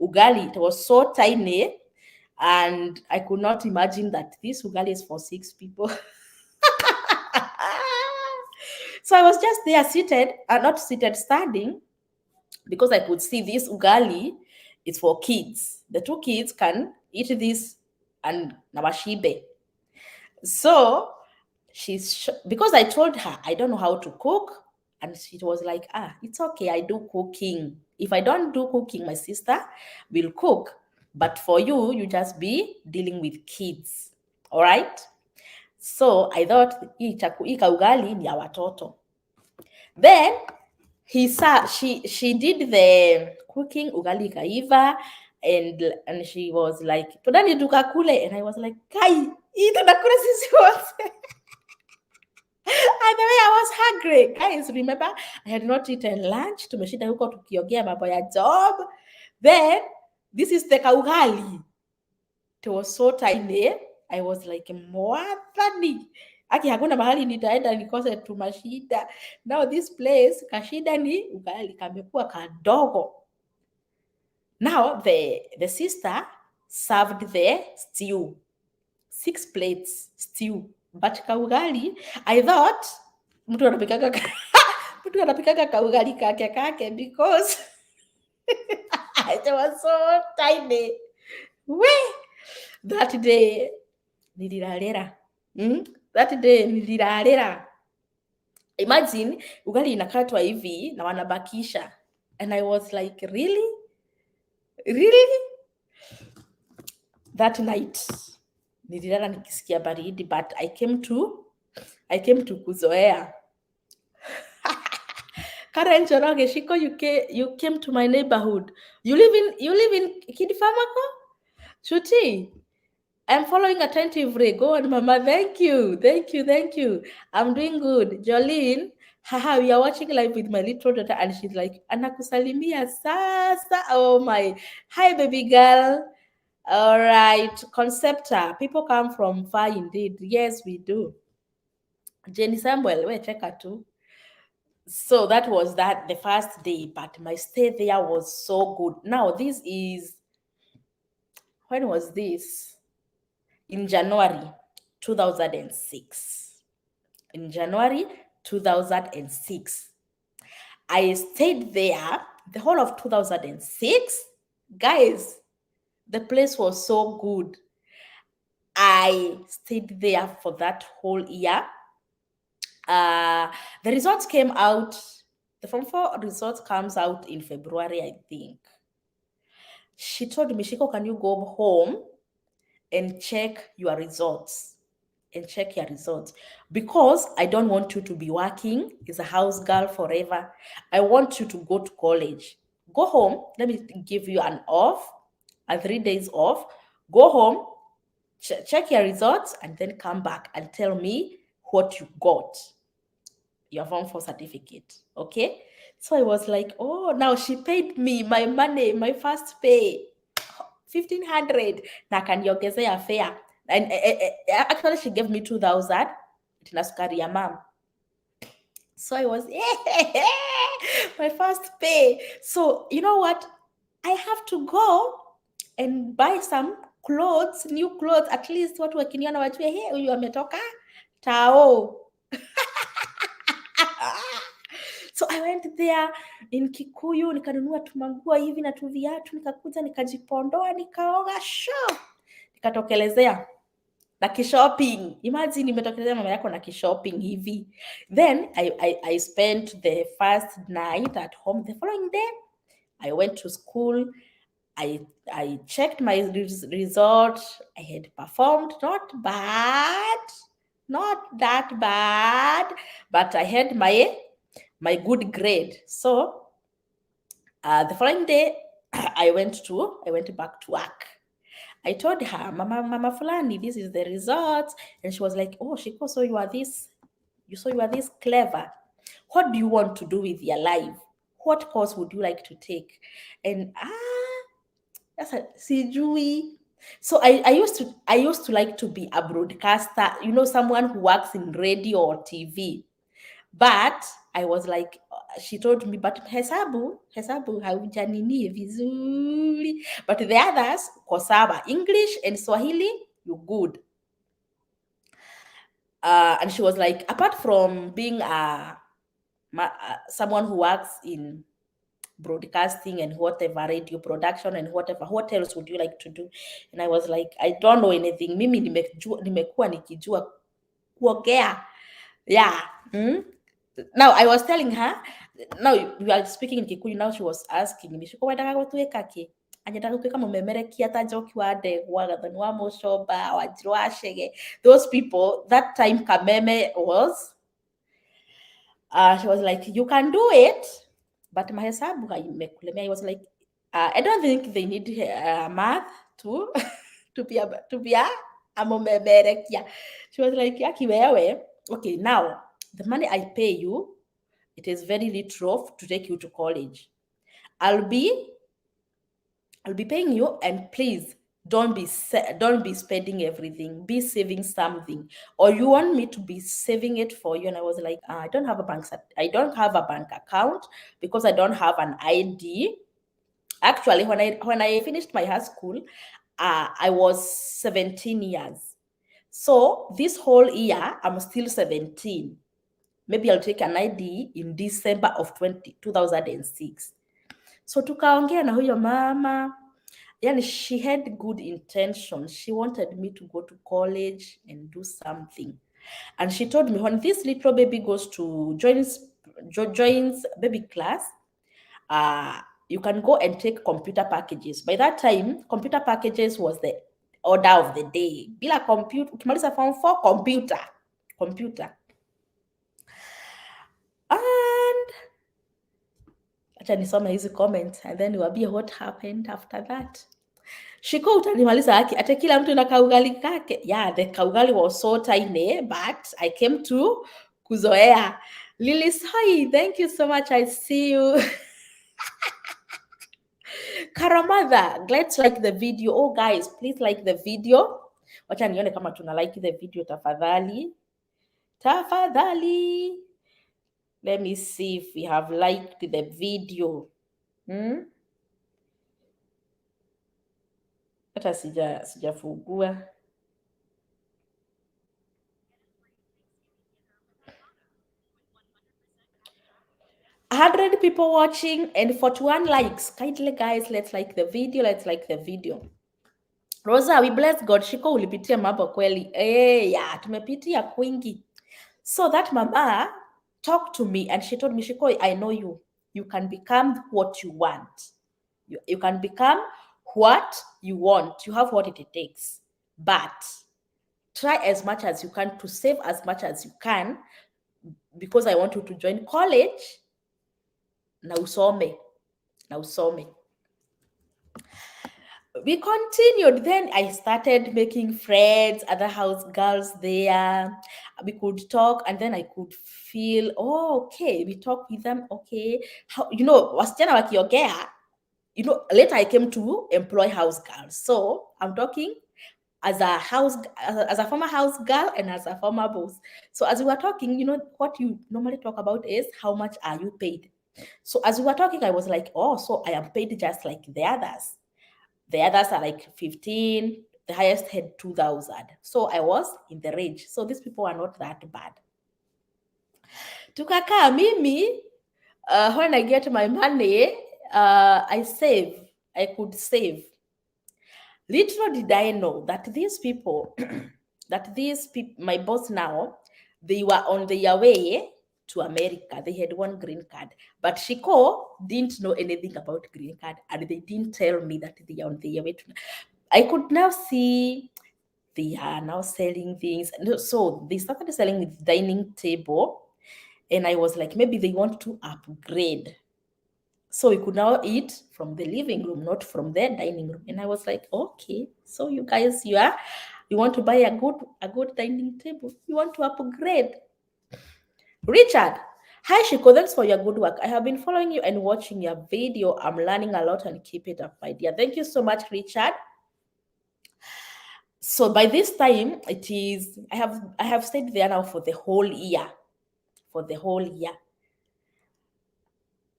ugali, it was so tiny, and I could not imagine that this ugali is for 6 people. So I was just there seated, not seated, standing, because I could see this ugali is for kids. The 2 kids can eat this and nawashibe. So because I told her I don't know how to cook, and she was like, it's okay, I do cooking. If I don't do cooking, my sister will cook. But for you just be dealing with kids. All right? So I thought ika ugali ni ya watoto. Then she did the cooking, ugali ikaiva, and she was like, tudani tukakule, and I was like, kai, hii tunakula sisi wote. And the way I was hungry. Guys, remember, I had not eaten lunch. Tumeshinda huko tukiongea mambo ya job. Then, this is the kaugali. It was so tiny. I was like, mwathani. Aki hakuna mahali nitaenda nikose tumashida. Now this place, kashida ni ugali kamekuwa kadogo. Now, the sister served the stew. 6 plates stew. But kaugali, I thought mtu anapikaga kaugali kake because it was so tiny. That day nilirarira. That day nilirarira. Imagine ugali inakatwa hivi na wanabakisha, and I was like, really? That night nililala nikisikia baridi, but I came to kuzoea. Karen Joroge, Shiko, you came to my neighborhood. You live in Kidifamako? Chuti, I'm following attentively. Go on, Mama. Thank you. I'm doing good. Jolene, haha, we are watching live with my little daughter, and she's like, anakusalimia sasa. Oh my. Hi, baby girl. All right, Concepta. People come from far indeed. Yes, we do. Jenny Samuel, we check her too. So that was the first day, but my stay there was so good. Now, this is, when was this? In January 2006. In January 2006. I stayed there the whole of 2006. Guys, the place was so good. I stayed there for that whole year. The results came out, the Form 4 results comes out in February, I think. She told me, Shiko, can you go home and check your results? Because I don't want you to be working as a house girl forever. I want you to go to college. Go home. Let me give you an 3 days off. Go home, check your results, and then come back and tell me what you got. Your Form 4 certificate. Okay? So I was like, oh, now she paid me my money, my first pay, 1,500. Na kaniongezea fare. And actually, she gave me 2,000. Tina sukari ya mom. So I was, my first pay. So you know what? I have to go and buy some clothes, new clothes. At least watu wakiniona wajue, hey, huyu ametoka tao. So I went there in Kikuyu, nikanunua tumangua hivi na tuviatu, nikakuja nikajipondoa, nikaoga nikatokelezea na kishopping. Imagine nimetokelezea mama yako na kishopping hivi. Then I spent the first night at home. The following day I went to school. I checked my result. I had performed not that bad, but I had my good grade. So the following day I went back to work. I told her, Mama Fulani, this is the results. And she was like, oh, Shiko, so you are this clever. What do you want to do with your life? What course would you like to take? And that's a sijui. So I used to like to be a broadcaster, someone who works in radio or TV. But I was like, she told me, but hesabu haujanini vizuri. But the others, Kosawa, English and Swahili, you good. And she was like, apart from being someone who works in broadcasting and whatever, radio production and whatever, what else would you like to do? And I was like, I don't know anything. Mimi nimekuwa nikijua kuongea. Yeah. Now I was telling her, now we are speaking in Kikuyu. Now she was asking me, Shiko wendaga gutwika ki? Anyendaga gutwika mumemerekia ta Njoki wa Ndegwa, Gathoni wa Mucomba, Wanjiru wa Chege. Those people, that time Kameme was, she was like, you can do it, but mahesabu haimekulemea. I was like, I don't think they need math to be a mumemerekia. She was like, yaki wewe, okay, now the money I pay you, it is very little to take you to college. I'll be paying you, and please don't be spending everything. Be saving something, or you want me to be saving it for you? And I was like, I don't have a bank account because I don't have an ID. Actually, when I finished my high school, I was 17 years. So this whole year, I'm still 17. Maybe I'll take an ID in December of 2006. So tukaongea na huyo mama. Yani, she had good intentions. She wanted me to go to college and do something. And she told me, when this little baby goes to joins baby class, you can go and take computer packages. By that time, computer packages was the order of the day. Bila computer, ukimaliza form 4, computer. And acha nisome hizi comments and then niwaambie what happened after that. Shiko, utanimaliza haki, ate kila mtu na kaugali kake. Yeah, the kaugali was so tiny, but I came to kuzoea. Lilis, hi, thank you so much. I see you. Karamadha, let's like the video. Oh guys, please like the video. Wacha nione kama tuna like the video tafadhali. Let me see if we have liked the video. Hata sijafungua. A 100 people watching and 41 likes. Kindly guys, let's like the video. Rosa, we bless God. Shiko, ulipitia mambo kweli. Yeah, tumepitia kwingi. So that mama talked to me and she told me, Shiko, I know you. You can become what you want. You can become what you want. You have what it takes. But try as much as you can to save as much as you can, because I want you to join college. Na usome. We continued. Then I started making friends, other house girls there. We could talk, and then I could feel, okay, we talk with them. Okay, how, wasichana wakiongea, later I came to employ house girls. So I'm talking as a former house girl and as a former boss. So as we were talking, what you normally talk about is how much are you paid. So as we were talking, I was like, so I am paid just like the others. The others are like 15. The highest had 2,000. So I was in the range. So these people are not that bad. Tukakaa mimi, when I get my money, I save. I could save. Little did I know that these people, my boss now, they were on their way to America. They had one green card, but Shiko didn't know anything about green card, and they didn't tell me that they are on their way to. I could now see they are now selling things. So they started selling the dining table, and I was like, maybe they want to upgrade. So we could now eat from the living room, not from their dining room. And I was like, okay, so you guys, you want to buy a good dining table. You want to upgrade. Richard, hi Shiko, thanks for your good work. I have been following you and watching your video. I'm learning a lot and keep it up, my dear. Thank you so much, Richard. So by this time, it is I have stayed there now for the whole year. For the whole year.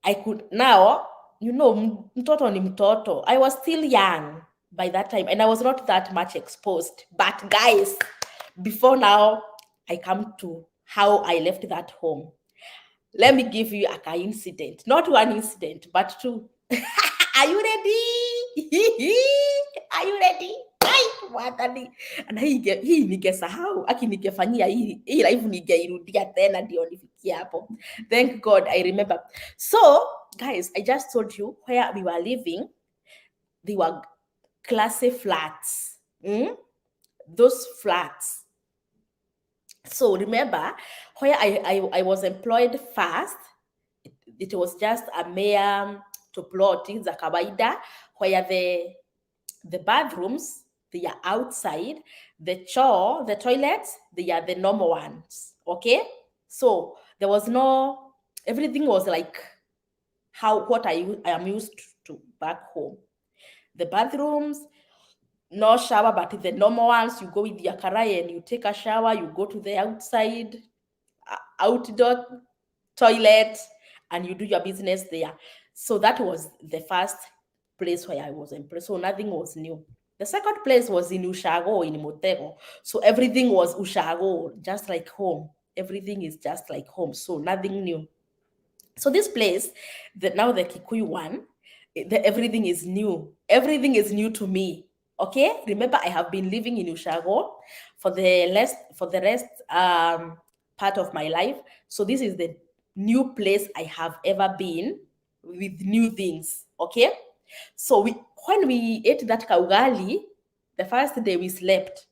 I could now, mtoto ni mtoto. I was still young by that time and I was not that much exposed. But guys, before now, I come to how I left that home. Let me give you a incident. Not one incident, but two. Are you ready? Are you ready? Na hii ningesahau aki ningefanyia hii live ningeirudia tena ndio nifikie hapo. Thank God I remember. So guys, I just told you where we were living. They were classy flats. Those flats. So remember where I was employed first, it was just a mere plot za kawaida where the bathrooms they are outside, the toilets they are the normal ones. Okay, so there was no, everything was like what I am used to back home. The bathrooms, no shower, but the normal ones, you go with your karai and you take a shower, you go to the outside outdoor toilet and you do your business there. So that was the first place where I was employed. So nothing was new. The second place was in Ushago, in Motego. So everything was Ushago, just like home. Everything is just like home. So nothing new. So this place, now the Kikuyu one, everything is new. Everything is new to me. Okay, remember I have been living in Ushago for the rest part of my life. So this is the new place I have ever been with new things. Okay, so when we ate that kaugali, the first day we slept.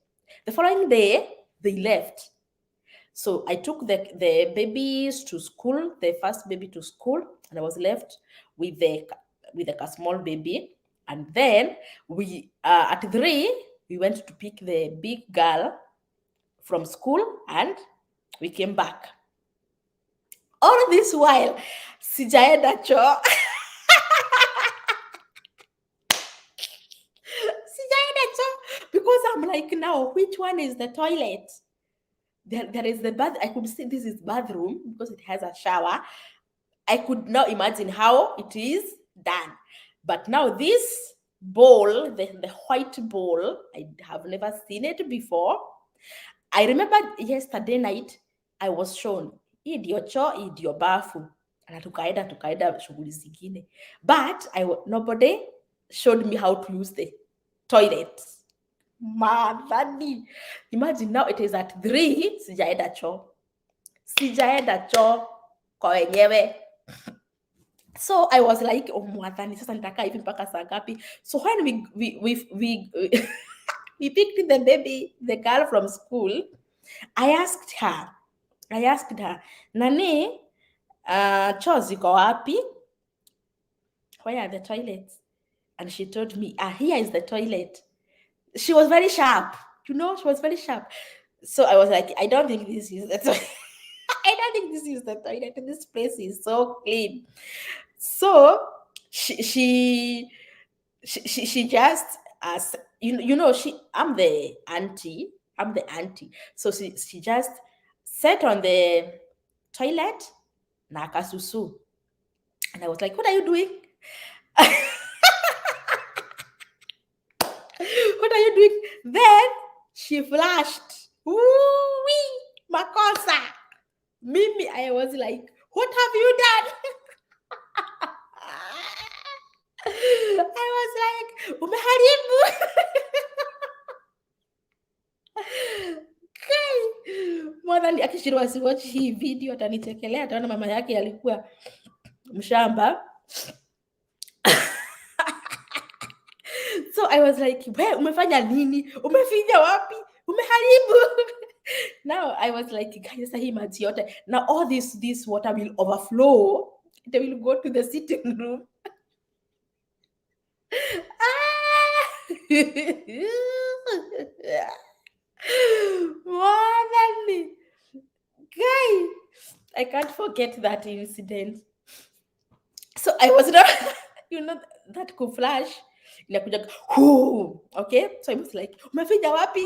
The following day they left. So I took the babies to school, the first baby to school, and I was left with the small baby. And then we at 3 we went to pick the big girl from school and we came back. All this while, sijaenda choo. Sijaenda choo because I'm like, now which one is the toilet? There is the bath. I could see this is bathroom because it has a shower. I could now imagine how it is done. But now this bowl, the white bowl, I have never seen it before. I remember yesterday night I was shown hii ndio choo, hii ndio bafu, na tukaenda shughuli zingine, but nobody showed me how to use the toilet. Madhani, imagine now it is at 3, sijaenda choo kwa wenyewe. So I was like, oh mwadhani, sasa nitakaa hivi mpaka saa ngapi? So when we picked the baby, the girl from school, I asked her, Nani, choo ziko wapi? Where are the toilets? And she told me, here is the toilet. She was very sharp. She was very sharp. So I was like, I don't think this is the toilet. I don't think this is the toilet. This place is so clean. So she just asked, I'm the auntie. So she just sat on the toilet na kasusu. And I was like, what are you doing? What are you doing? Then she flashed. Ooh-wee, makosa. Mimi, I was like, what have you done? I was like, umeharibu. Mwana akishindwa asiwatch hii video atanichekelea, ataona mama yake alikuwa mshamba. So I was like, we umefanya nini? Umefinya wapi? Umeharibu. Now I was like, guys, hii maji yote. Now all this water will overflow. They will go to the sitting room. Guy, I can't forget that incident. So I was not, that kuflash inakuja, okay? So I was like, umefinya wapi?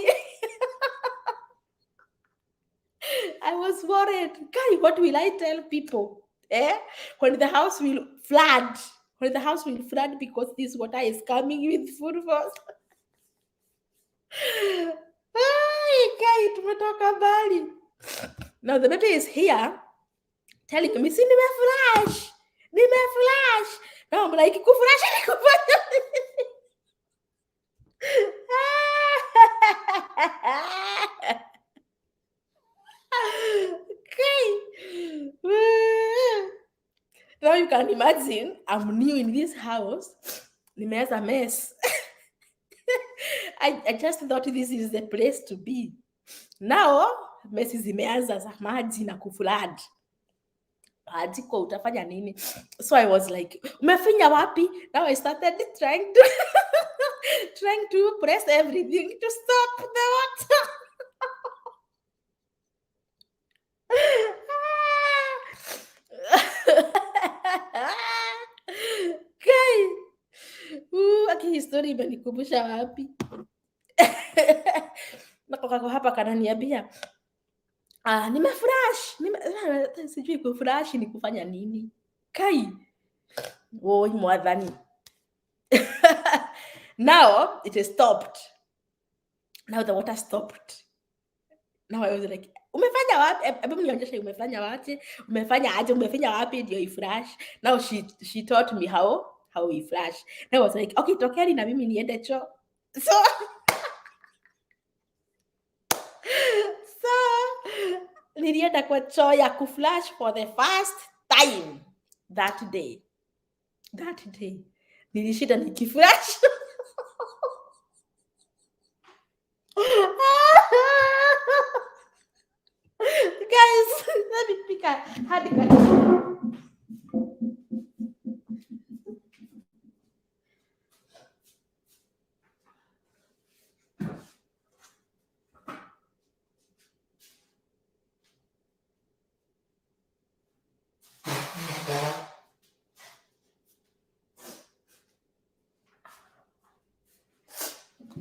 I was worried. Guy, what will I tell people? When the house will flood. When the house will flood because this water is coming with full force. Guy, tumetoka mbali. Now the baby is here telling me, see, nimeflash. Now I'm like, kuflash. Now you can imagine, I'm new in this house. Nimeanza a mess. I just thought this is the place to be. Now, messi zimeanza za maji na kuflood. Ajiko utafanya nini? So I was like, umefinya wapi? Now I started trying to press everything to stop the water. Aki story imenikumbusha wapi? Nako hapa kananiambia, nimeflash. Sijui kuflash ni kufanya nini? Kai. Woi mwadhani. Now it is stopped. Now the water stopped. Now I was like, umefanya wapi? Hebu nionyeshe umefanya wapi? Umefanya aje? Umefanya wapi ndio iflash? Now she taught me how we flash. Now I was like, okay, tokeni na mimi niende choo. So nilienda kwa choo ya kuflash for the first time that day. Nilishinda nikiflash. Guys, let me pick a hard cut.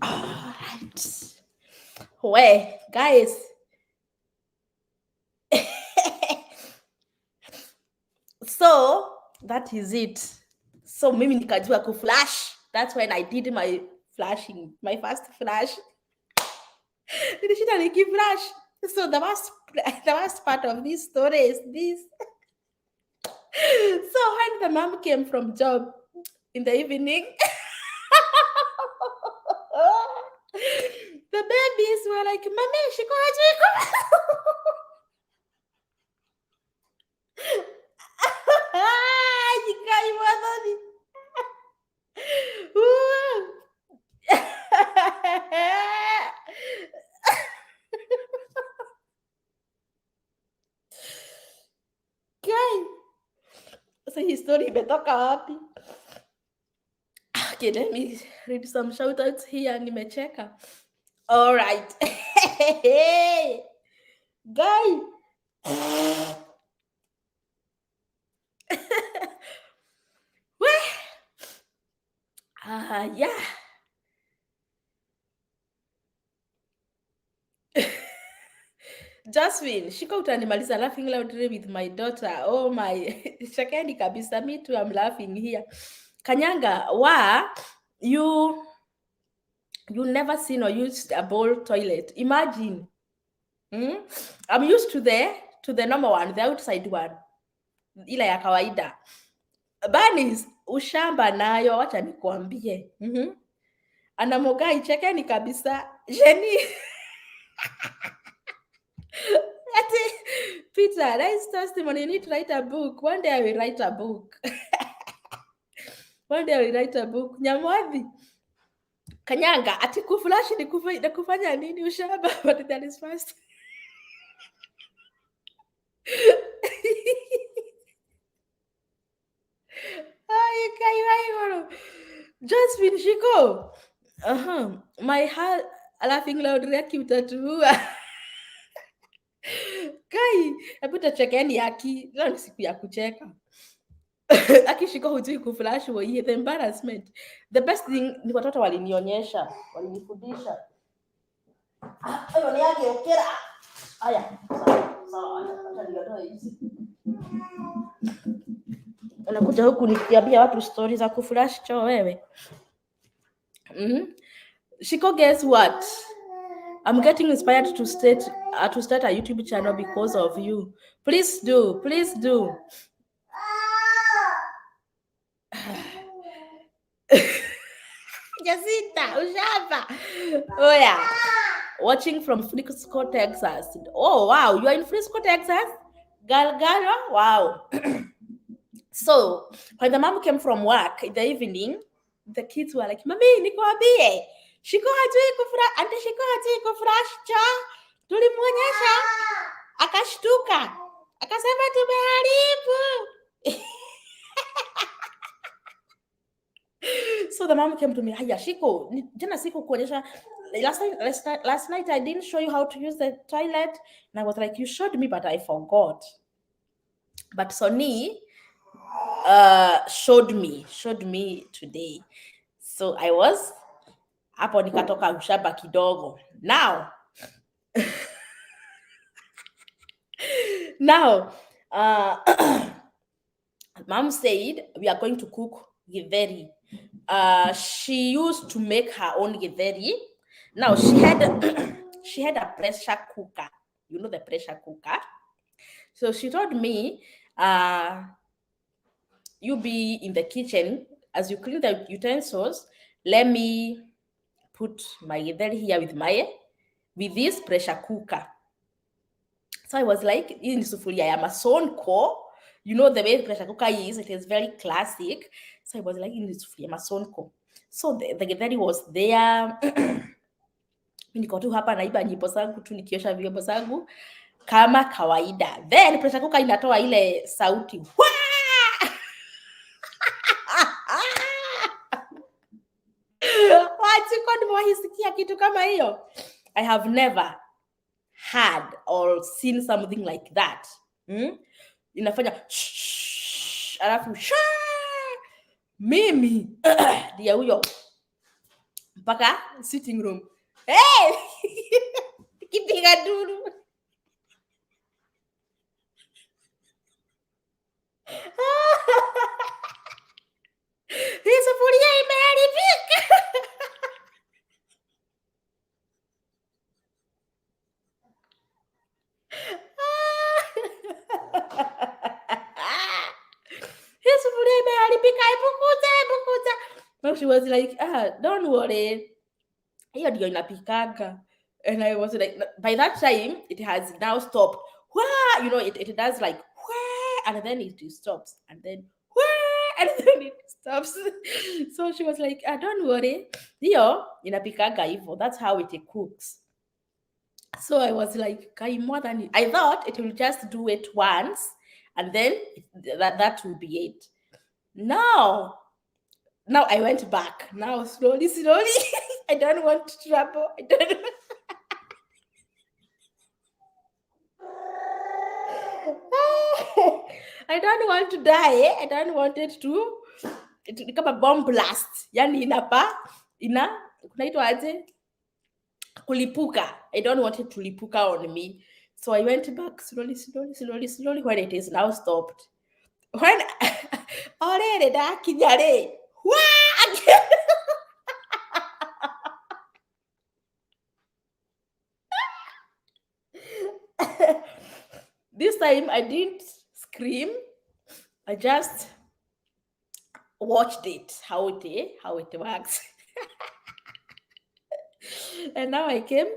Alright. Well, guys. So that is it. So mimi nikajua kuflash. That's when I did my flashing, my first flash. Nilishinda nikiflash. So the worst part of this story is this. So when the mom came from job in the evening, the babies were like, Mami, shiko hajiko. So his story imetoka wapi? Okay, let me read some shout outs here. Nimecheka. All right. Guy. Yeah. Jasmine, shika utanimaliza laughing loudly with my daughter. Oh my. Shakeni kabisa. Me too, I'm laughing here. Kanyanga, you never seen or used a bowl toilet. Imagine. I'm used to the normal one, the outside one. Ila ya kawaida. Banis, ushamba nayo, wacha nikwambie. Anamogai, chekeni kabisa. Jenny. Peter, that is testimony. You need to write a book. One day I will write a book. One day I will write a book. Nyamwadhi. Kanyanga, ati kuflash ni kufanya nini ushamba, but that is fast. Josephine Shiko. My heart laughing loudly akiutatua. Kai, hebu tachekeni Aki. Leo ni siku ya kucheka. Aki Shiko hujui kuflash woye, the embarrassment. The best thing ni watoto walinionyesha, walinifundisha. Ayo ni yake okera. Aya, sawa, acha niondoe hizi. Unakuja huku nikiambia watu stories za kuflash choo wewe. Shiko, guess what? I'm getting inspired to start a YouTube channel because of you. Please do. Jacinta, ushamba. Oh yeah. Watching from Frisco, Texas. Oh wow, you are in Frisco, Texas? Galgalo? Wow. So when the mom came from work in the evening, the kids were like, Mami, nikwambie. Shiko hajui kuflash, ante Shiko hajui kuflash cha. Tulimwonyesha. Akashtuka. Akasema tumeharibu. So the mom came to me, Haya Shiko, jana siku kuonyesha. Last night I didn't show you how to use the toilet. And I was like, you showed me, but I forgot. But Sonny showed me today. So I was hapo nikatoka ushamba kidogo. Now mom said we are going to cook githeri. She used to make her own githeri. Now she had a pressure cooker. You know the pressure cooker. So she told me, you be in the kitchen as you clean the utensils. Let me put my githeri here with this pressure cooker. So I was like, in sufuria ya masonko. You know the way pressure cooker is, it is very classic. So I was like, in sufuria masonko. So the githeri was there. Niko tu hapa naiba nyimbo zangu tu nikiosha vyombo zangu kama kawaida. Then pressure cooker inatoa ile sauti. Wahisikia kitu kama hiyo? I have never had or seen something like that. Inafanya alafu mimi ndio huyo mpaka sitting room. Hey! Kipiga duru. Hii sufuria imeharibika. Hii sufuria imeharibika, ibukuza. No, she was like, don't worry. Hiyo ndio inapikanga. And I was like, by that time, it has now stopped. You know, it does like, and then it stops. And then, and then it stops. So she was like, don't worry. Hiyo inapikanga hivyo. That's how it cooks. So I was like, I thought it will just do it once. And then that will be it. Now I went back. Now slowly. I don't want trouble. I don't want to die. I don't want it to become a bomb blast. Yani kunaitwa aje? Kulipuka. I don't want it to lipuka on me. So I went back slowly when it is now stopped. When already da kinyare. This time I didn't scream. I just watched it, how it works. And now I came,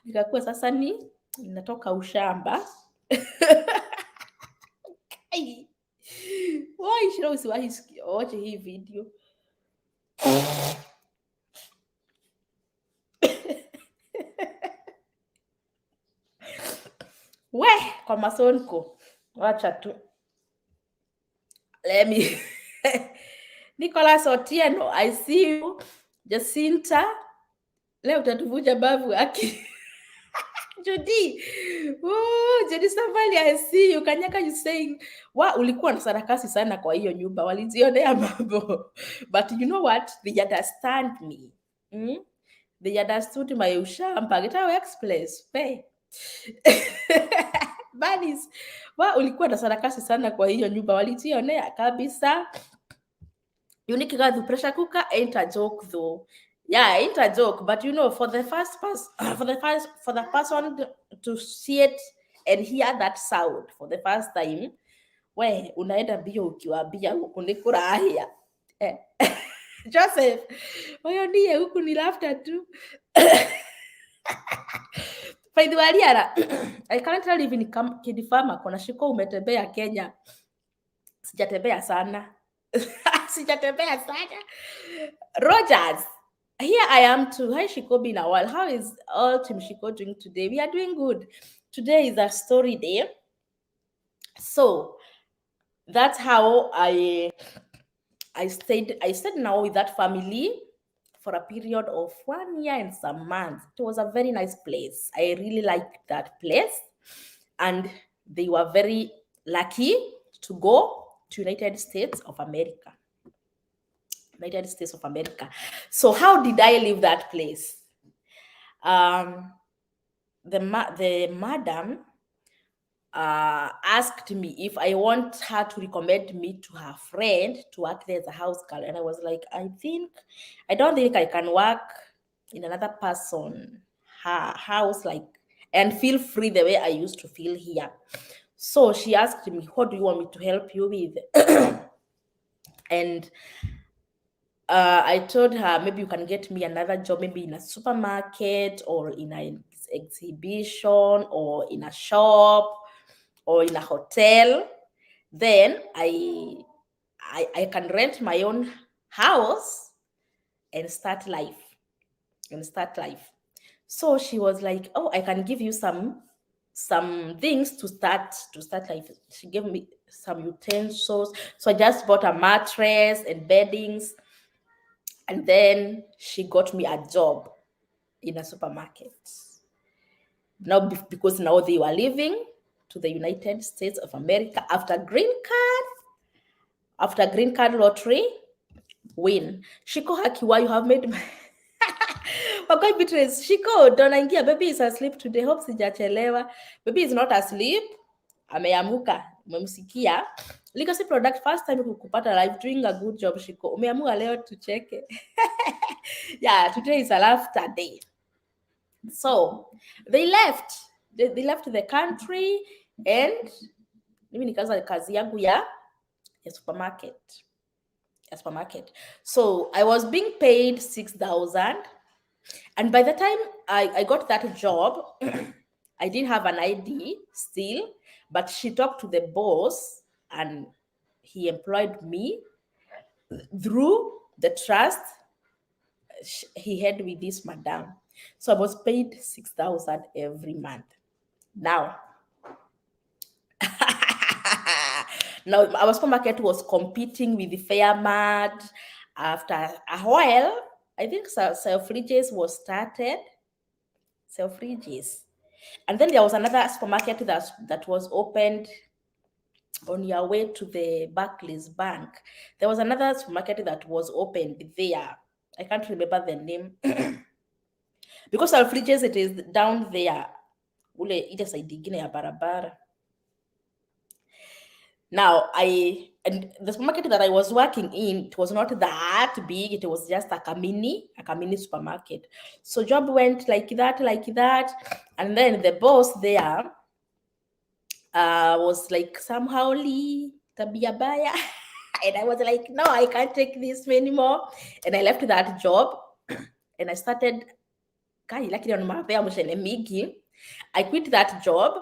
nikakuwa sasa natoka ushamba. Why should usiwahi watch hii video? We, kwa masonko, wacha tu. Let me Nicholas Otieno, I see you. Jacinta, leo utatuvuja bavu aki. Judy, Judy Savali, I see you. Kanyaka, you saying, ulikuwa na sarakasi sana kwa hiyo nyumba, walizionea mambo. But you know what? They understand me. They understood my ushamba. Getawe Express. Hey. Banis, ulikuwa na sarakasi sana kwa hiyo nyumba, walizionea kabisa. Unique girl, the pressure cooker ain't a joke though. Yeah, ain't a joke, but you know, for the person to see it and hear that sound for the first time, we unaenda mbio ukiwaambia huku ni kurahia. Joseph, huyo ndiye huku ni laughter tu. Faidhi Waliara, I currently live in Kidifama. Kona Shiko, umetembea Kenya. Sijatembea sana. Rogers, here I am too. Hi Shiko, been a while. How is all Team Shiko doing today? We are doing good. Today is a story day. So that's how I stayed now with that family for a period of 1 year and some months. It was a very nice place. I really liked that place. And they were very lucky to go to United States of America. United States of America. So how did I leave that place? The madam asked me if I want her to recommend me to her friend to work there as a house girl. And I was like, I don't think I can work in another person house, like, and feel free the way I used to feel here. So she asked me, what do you want me to help you with? And I told her, maybe you can get me another job, maybe in a supermarket or in an exhibition or in a shop or in a hotel. Then I can rent my own house and start life. So she was like, oh, I can give you some things to start life. She gave me some utensils. So I just bought a mattress and beddings. And then she got me a job in a supermarket. Now, because now they were leaving to the United States of America after green card lottery win. Shiko Hakiwa, you have made my okay, Beatrice. Shiko, donaingia. Baby is asleep today. Hope sijachelewa. Baby is not asleep. Ameamuka. Umemsikia. Legacy Product, first time kukupata live, doing a good job, Shiko. Umeamua leo tucheke. Yeah, today is a laughter day. So they left. They left the country and mimi nikaanza kazi yangu ya supermarket. So I was being paid 6,000, and by the time I got that job, I didn't have an ID still, but she talked to the boss and he employed me through the trust he had with this madam. So I was paid 6,000 every month. Now our supermarket was competing with the Fairmart. After a while, I think Selfridges was started. Selfridges. And then there was another supermarket that was opened on your way to the Barclays Bank. There was another supermarket that was opened there. I can't remember the name. Because Selfridges, it is down there. Ule side ingine ya barabara. Now, and the supermarket that I was working in, it was not that big. It was just like a mini supermarket. So job went like that. And then the boss there was like somehow tabia baya. And I was like, no, I can't take this anymore. And I left that job and I started, I quit that job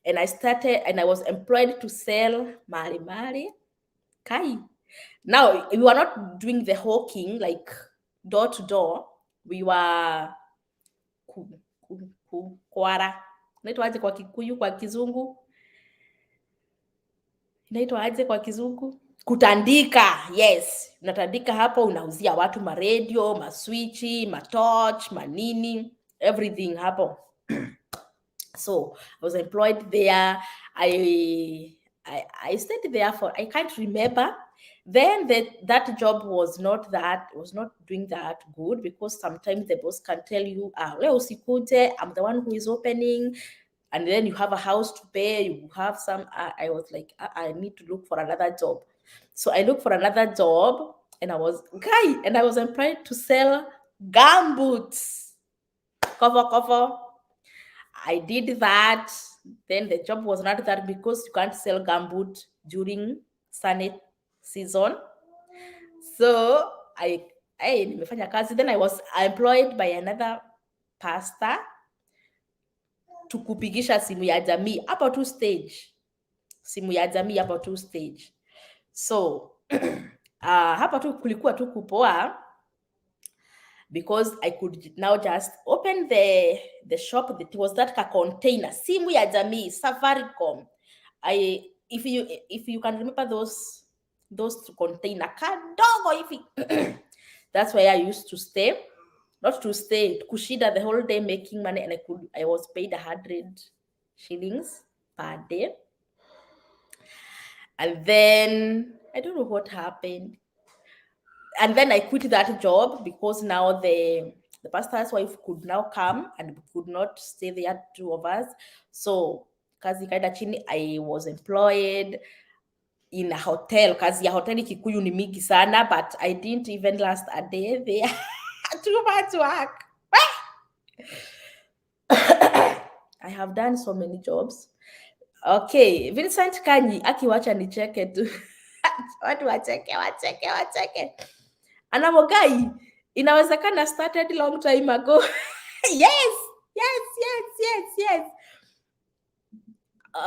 and I started, and I was employed to sell mali. Kai. Now, we were not doing the hawking like door to door. We were kwara. Inaitwa aje kwa Kikuyu, kwa Kizungu? Inaitwa aje kwa Kizungu? Kutandika. Yes, unatandika hapo, unauzia watu maradio, maswichi, matorch, manini, everything hapo. So I was employed there. I stayed there for, I can't remember. Then that job was not doing that good, because sometimes the boss can tell you, leo usikuje, I'm the one who is opening, and then you have a house to pay, you have some. I was like, I need to look for another job. So I looked for another job, and I was employed to sell gumboots. Cover. I did that. Then the job was not that, because you can't sell gumboot during sunny season. So nimefanya kazi. Then I was employed by another pastor to kupigisha simu ya jamii hapo tu stage. Simu ya jamii hapo tu stage. So hapa tu kulikuwa tu kupoa, because I could now just open the shop. That was that container, simu ya jamii, Safaricom. If you can remember those container kadogo that's where I used to stay. Not to stay, kushida the whole day making money, and I was paid 100 shillings per day. And then I don't know what happened. And then I quit that job, because now the pastor's wife could now come and could not stay there, two of us. So kazi kaenda chini. I was employed in a hotel. Kazi ya hoteli Kikuyu ni mingi sana, but I didn't even last a day there. Too much work. I have done so many jobs. Okay, Vincent Kanyi akiwacha nicheke tu. Watu wacheke. Anamogai, inawezekana started long time ago. Yes.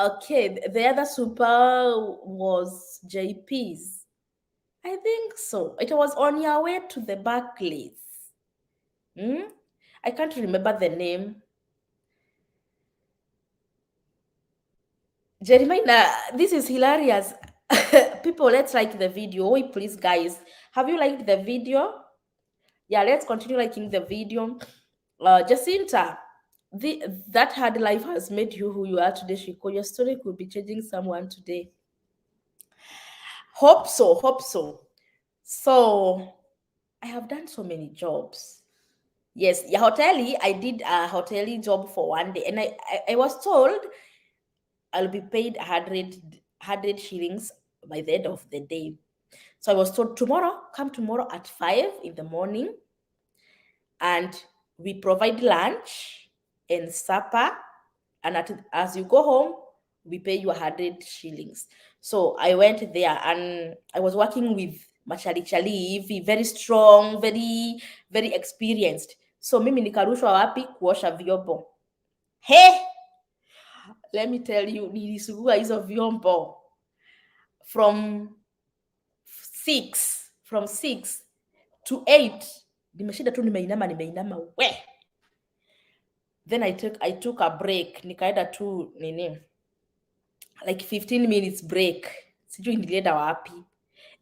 Okay, the other super was JP's. I think so. It was on your way to the Barclays. I can't remember the name. Jeremiah, this is hilarious. People, let's like the video. Wait, please, guys. Have you liked the video? Yeah, let's continue liking the video. Jacinta, that hard life has made you who you are today, Shiko. Your story could be changing someone today. Hope so. So I have done so many jobs. Yes, yeah, hoteli. I did a hoteli job for one day, and I was told I'll be paid 100 shillings by the end of the day. So I was told, come tomorrow at 5 in the morning, and we provide lunch and supper, and as you go home, we pay you 100 shillings. So I went there, and I was working with machali, very strong, very, very experienced. So mimi nikarushwa wapi? Kuosha vyombo. Hey! Let me tell you, nilisugua hizo vyombo from 6 to 8. Nimeshinda tu nimeinama we. Then I took a break, nikaenda tu like 15 minutes break. Sijui nilienda wapi.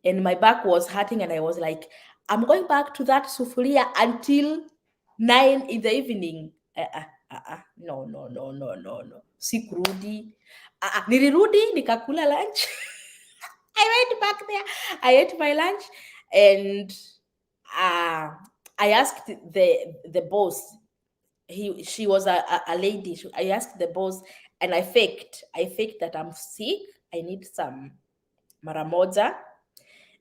And my back was hurting, and I was like, I'm going back to that sufuria until 9 in the evening. No. Sikurudi. Nilirudi, nikakula lunch. I went back there. I ate my lunch, and I asked the boss. She was a lady. I asked the boss, and I faked that I'm sick. I need some mara moja,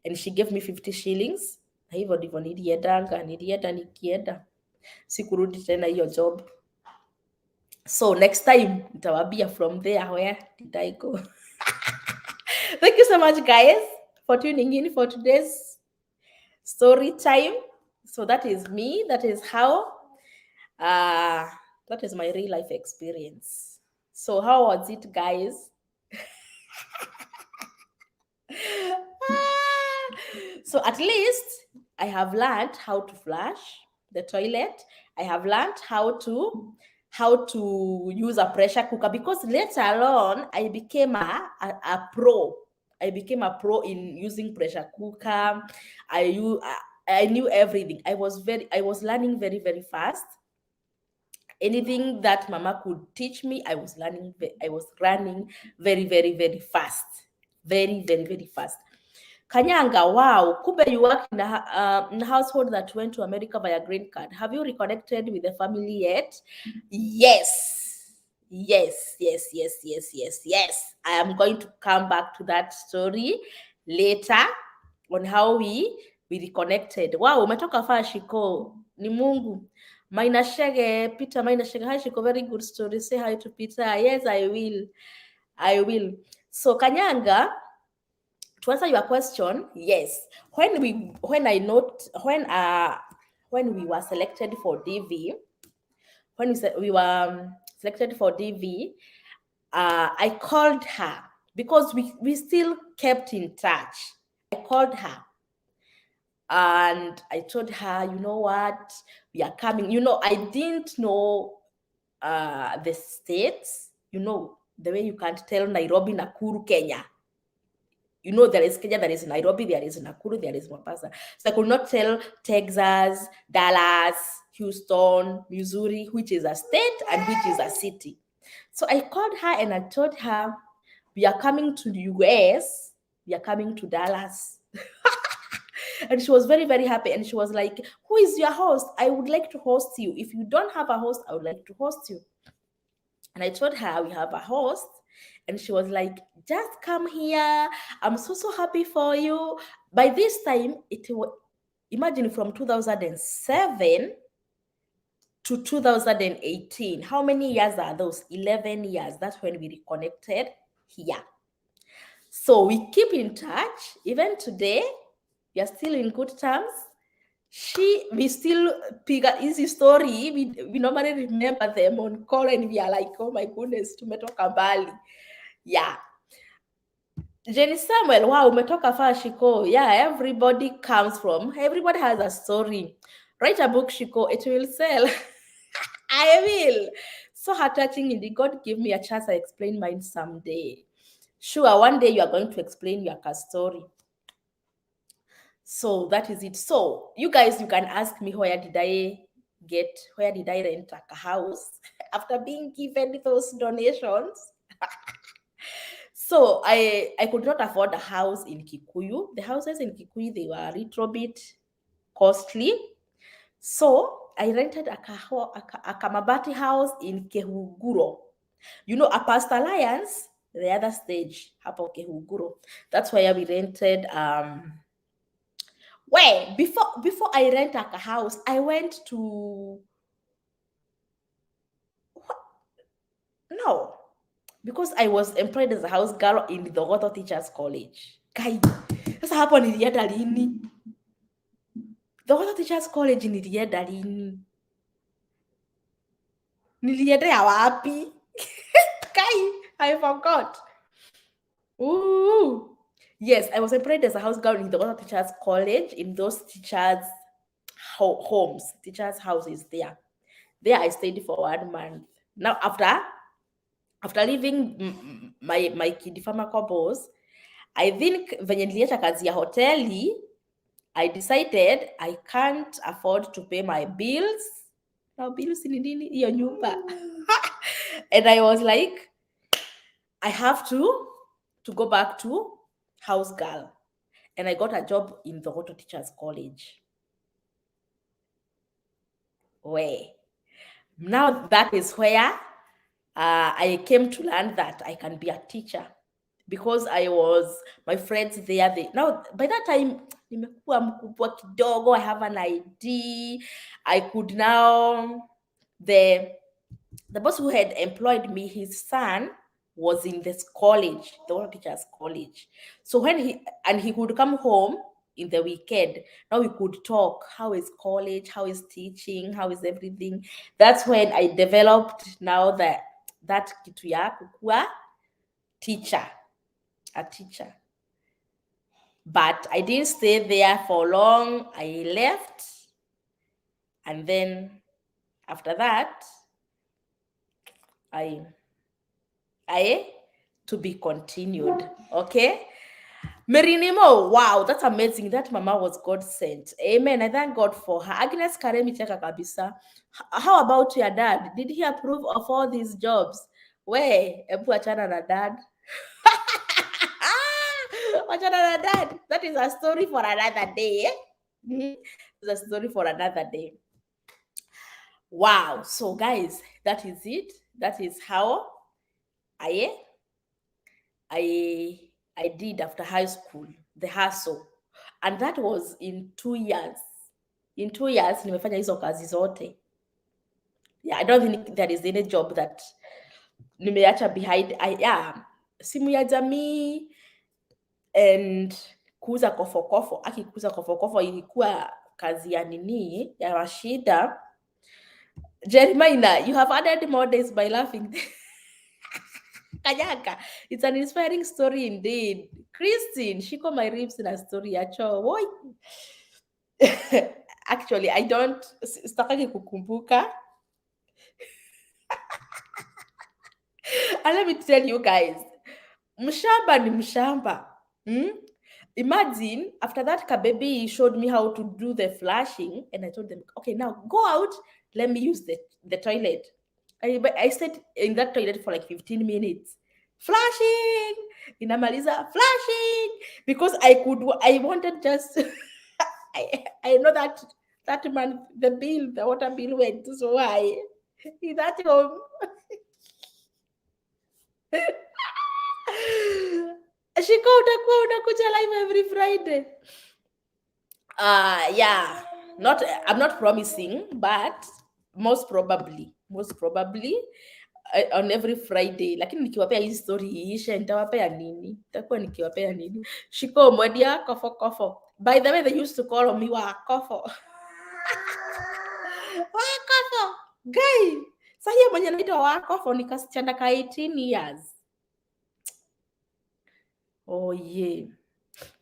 and she gave me 50 shillings. Hivyo ndivyo nilienda nikienda. Sikurudi tena hiyo job. So next time nitawambia from there, where did I go? Thank you so much, guys. for tuning in for today's story time. So that is me. That is how, that is my real life experience. So how was it, guys? So at least I have learned how to flush the toilet. I have learned how to use a pressure cooker, because later on I became a pro. I became a pro in using pressure cooker. I knew everything. I was learning very, very fast. Anything that mama could teach me, I was learning. I was running very, very, very fast. Very, very, very fast. Kanyanga, wow. Kumbe you work in a household that went to America via green card. Have you reconnected with the family yet? Yes. Yes, yes, yes, yes, yes, yes. I am going to come back to that story later on how we reconnected. Wow, umetoka far, Shiko. Ni Mungu. Maina Shege, Peter Maina Shege. Hi, Shiko. Very good story. Say hi to Peter. Yes, I will. I will. So, Kanyanga, to answer your question, yes. When we were selected for DV, we were selected for DV, I called her because we still kept in touch. I called her and I told her, you know what, we are coming. I didn't know the states. The way you can't tell Nairobi, Nakuru, Kenya. There is Kenya, there is Nairobi, there is Nakuru, there is Mombasa. So I could not tell Texas, Dallas, Houston, Missouri, which is a state and which is a city. So I called her and I told her, we are coming to the US, we are coming to Dallas. And she was very, very happy. And she was like, who is your host? I would like to host you. If you don't have a host, I would like to host you. And I told her, we have a host. And she was like, just come here. I'm so, so happy for you. By this time, imagine from 2007 to 2018. How many years are those? 11 years. That's when we reconnected here. So we keep in touch. Even today, we are still in good terms. We still pick an easy story. We normally remember them on call and we are like, oh my goodness, tumetoka mbali. Yeah. Jenny Samuel, wow, umetoka far, Shiko. Yeah, everybody has a story. Write a book, Shiko, it will sell. I will. So heart-touching indeed. God give me a chance I explain mine someday. Sure, one day you are going to explain your story. So that is it. So you guys, you can ask me where did I rent a house after being given those donations? So I could not afford a house in Kikuyu. The houses in Kikuyu, they were a little bit costly. So I rented a Kamabati house in Kehuguro. A Past Alliance, the other stage, hapo Kehuguro. That's where we rented. Before I rent a house, I went to no, because I was employed as a house girl in the Dogoto Teachers College. Kai, sasa hapo nilienda lini? Dogoto Teachers College nilienda lini? Nilienda wapi? Kai, I forgot. Ooh. Yes, I was employed as a house girl in the Dogoto Teachers College, in those teachers' homes, teachers' houses there. There I stayed for 1 month. Now after leaving my Kid Pharmaco boss, I think venye niliacha kazi ya hoteli, I decided I can't afford to pay my bills. Now bills ni nini? Hiyo nyumba. And I was like, I have to go back to house girl. And I got a job in the Dogoto Teachers College. Now that is where I came to learn that I can be a teacher, because my friends there, now by that time nimekuwa mkubwa kidogo, I have an ID. I could now, the boss who had employed me, his son was in this college, the water teachers college. So when he would come home in the weekend, now we could talk. How is college? How is teaching? How is everything? That's when I developed now that kitu ya kukua teacher, a teacher. But I didn't stay there for long. I left. And then after that, I to be continued. Okay. Merinimo, wow, that's amazing. That mama was God sent. Amen. I thank God for her. Agnes Karemi cheka kabisa. How about your dad? Did he approve of all these jobs? We, ebu achana na dad. Achana na dad. That is a story for another day. It's a story for another day. Wow. So guys, that is it. That is how I did after high school, the hustle. And that was in 2 years. In 2 years, nimefanya hizo kazi zote. Yeah, I don't think there is any job that nimeacha behind. Simu ya jamii and kuuza kofokofo. Kuuza kofokofo ilikuwa kazi ya nini, ya Rashida. Jeremiah, you have added more days by laughing. Kanyaka, it's an inspiring story indeed. Christine, shiko my ribs in a story yacho. Why? Actually, I don't stakaki kukumbuka. And let me tell you guys, mshamba ni mshamba. Imagine after that Kabebi showed me how to do the flashing, and I told them, okay, now go out, let me use the toilet. I stayed in that toilet for like 15 minutes. Flashing, inamaliza flashing, because I wanted just I know that month the water bill went so high in that home. Shiko, utakuwa unakuja live every Friday. Yeah, I'm not promising, but most probably on every Friday. Lakini nikiwapea hii story iishe, nitawapea nini? Nitakuwa nikiwapea nini? Shiko mwedia kofo. By the way, they used to call me Wakofo. Wakofo. Guy. Sasa hiyo mwenye naitwa Wakofo ni kasichana ka 18 years. Oh yeah.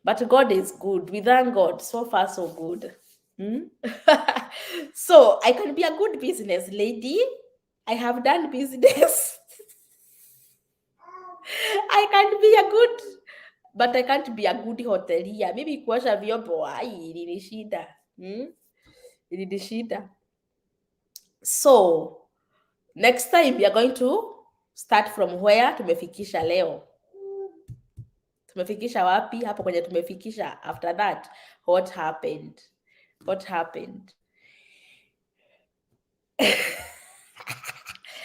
But God is good. We thank God. So far, so good. So I can be a good business lady. I have done business. I can't be a good, but I can't be a good hotelier. Maybe kuosha vyombo ili shida. Ili shida. So next time we are going to start from where tumefikisha leo. Tumefikisha wapi? Hapo kwenye tumefikisha. After that, what happened?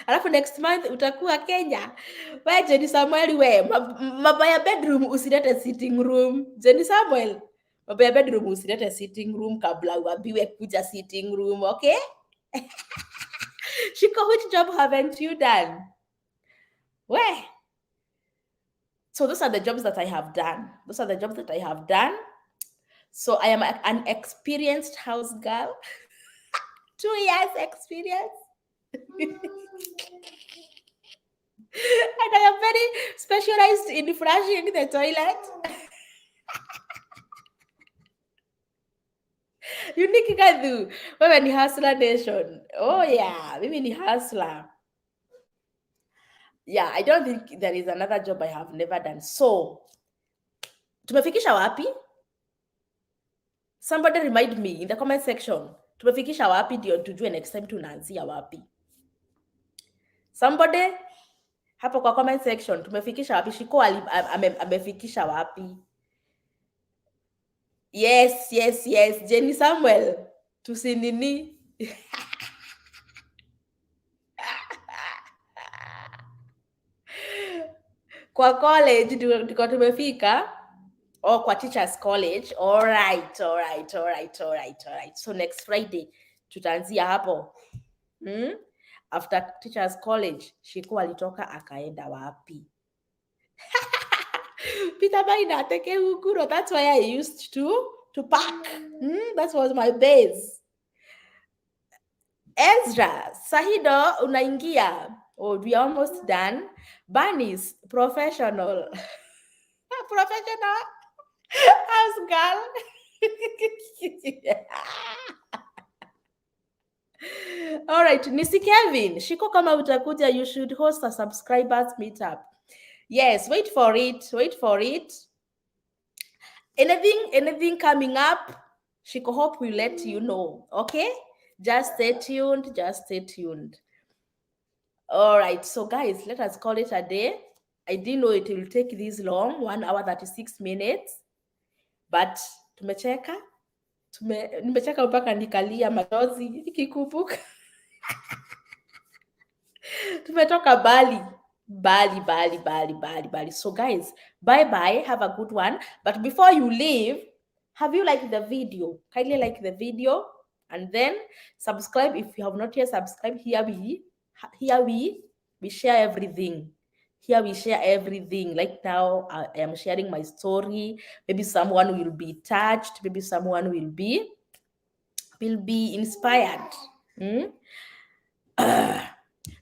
Alafu next month utakuwa Kenya. We Jenny Samuel, we mabaya bedroom usilete sitting room. Jenny Samuel, mabaya bedroom usilete sitting room kabla uambiwe kuja sitting room, okay? Shiko, which job haven't you done? Where? So those are the jobs that I have done. So I am an experienced house girl. 2 years experience. And I am very specialized in flushing the toilet. Unique Gadhu. Wewe ni hustler nation. Oh yeah, mimi ni hustler. Yeah, I don't think there is another job I have never done. So, tumefikisha wapi? Somebody remind me in the comment section. Tumefikisha wapi ndio tujue next time tunaanzia wapi. Somebody hapo kwa comment section, tumefikisha wapi? Shiko amefikisha wapi? Yes. Jenny Samuel, tusinini. Kwa college ndiko tumefika. Kwa teachers college. All right. So next Friday tutaanzia hapo. After teachers college, Shiko alitoka akaenda wapi? Peter Maina, Tekehukuro. That's why I used to pack. That was my base. Ezra, Sahido, unaingia. Oh, we almost done. Banis, professional. Professional house girl. All right, Nisi Kevin, Shiko kama utakuja, you should host a subscribers meetup. Yes, wait for it. Wait for it. Anything coming up, Shiko Hope will let you know. Okay? Just stay tuned. Just stay tuned. All right. So, guys, let us call it a day. I didn't know it will take this long, 1 hour 36 minutes. But tumecheka. Nimecheka mpaka nikalia machozi nikikumbuka. Tumetoka Bali. So guys, bye. Have a good one. But before you leave, have you liked the video? Kindly like the video and then subscribe if you have not yet subscribed. Here we share everything. Here we share everything. Like now, I am sharing my story. Maybe someone will be touched. Maybe someone will be inspired.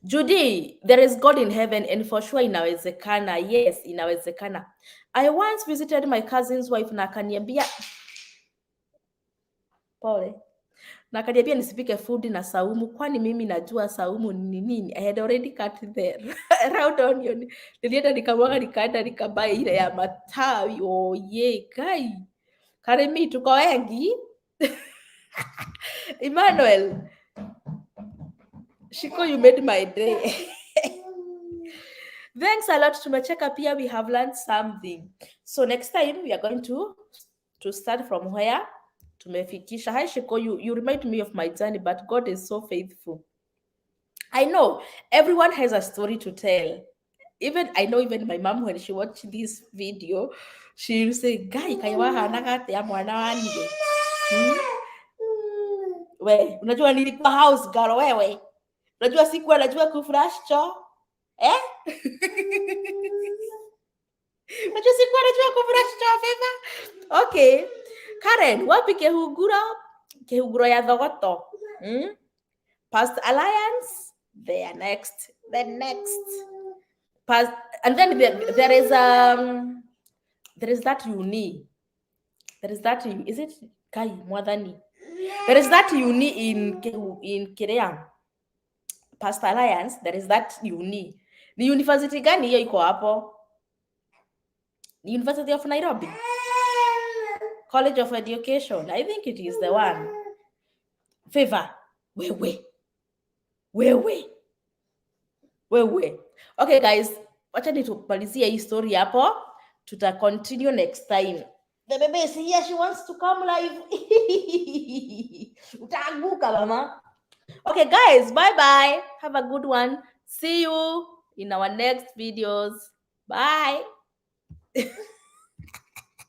Judy, there is God in heaven and for sure inawezekana. Yes, inawezekana. I once visited my cousin's wife na akaniambia pole. Na akaniambia nisipike food na saumu kwani mimi najua saumu ni nini. I had already cut the round onion. Nilienda nikaenda nikabai ile ya matawi. Oh yeah, kai. Karemi tuko wengi. Emmanuel, Shiko, you made my day. Thanks a lot. Tumecheka pia, we have learned something. So next time we are going to start from where tumefikisha. Hi Shiko, you remind me of my journey, but God is so faithful. I know everyone has a story to tell. I know even my mom, when she watched this video, she will say, "Guy, kaiwa hanagate ya mwana wangu." We, unajua nilikuwa house girl wewe. Unajua sikuwa najua kuflash cho. Unajua sikuwa najua kuflash cho fever. Okay. Karen, wapi kehuguro ya thogoto? Past Alliance, the next. Past, and then there is that uni. There is that, is it Kai Mwadhani? There is that uni in Kirea. Past Alliance, there is that uni. Ni university gani hiyo iko hapo? Ni University of Nairobi? College of Education. I think it is the one. Favor. Wewe. Okay guys, wacha nitumalizie hii story hapo. Tuta continue next time. The baby is here, she wants to come live. Utaanguka mama. Okay guys, bye. Have a good one. See you in our next videos. Bye.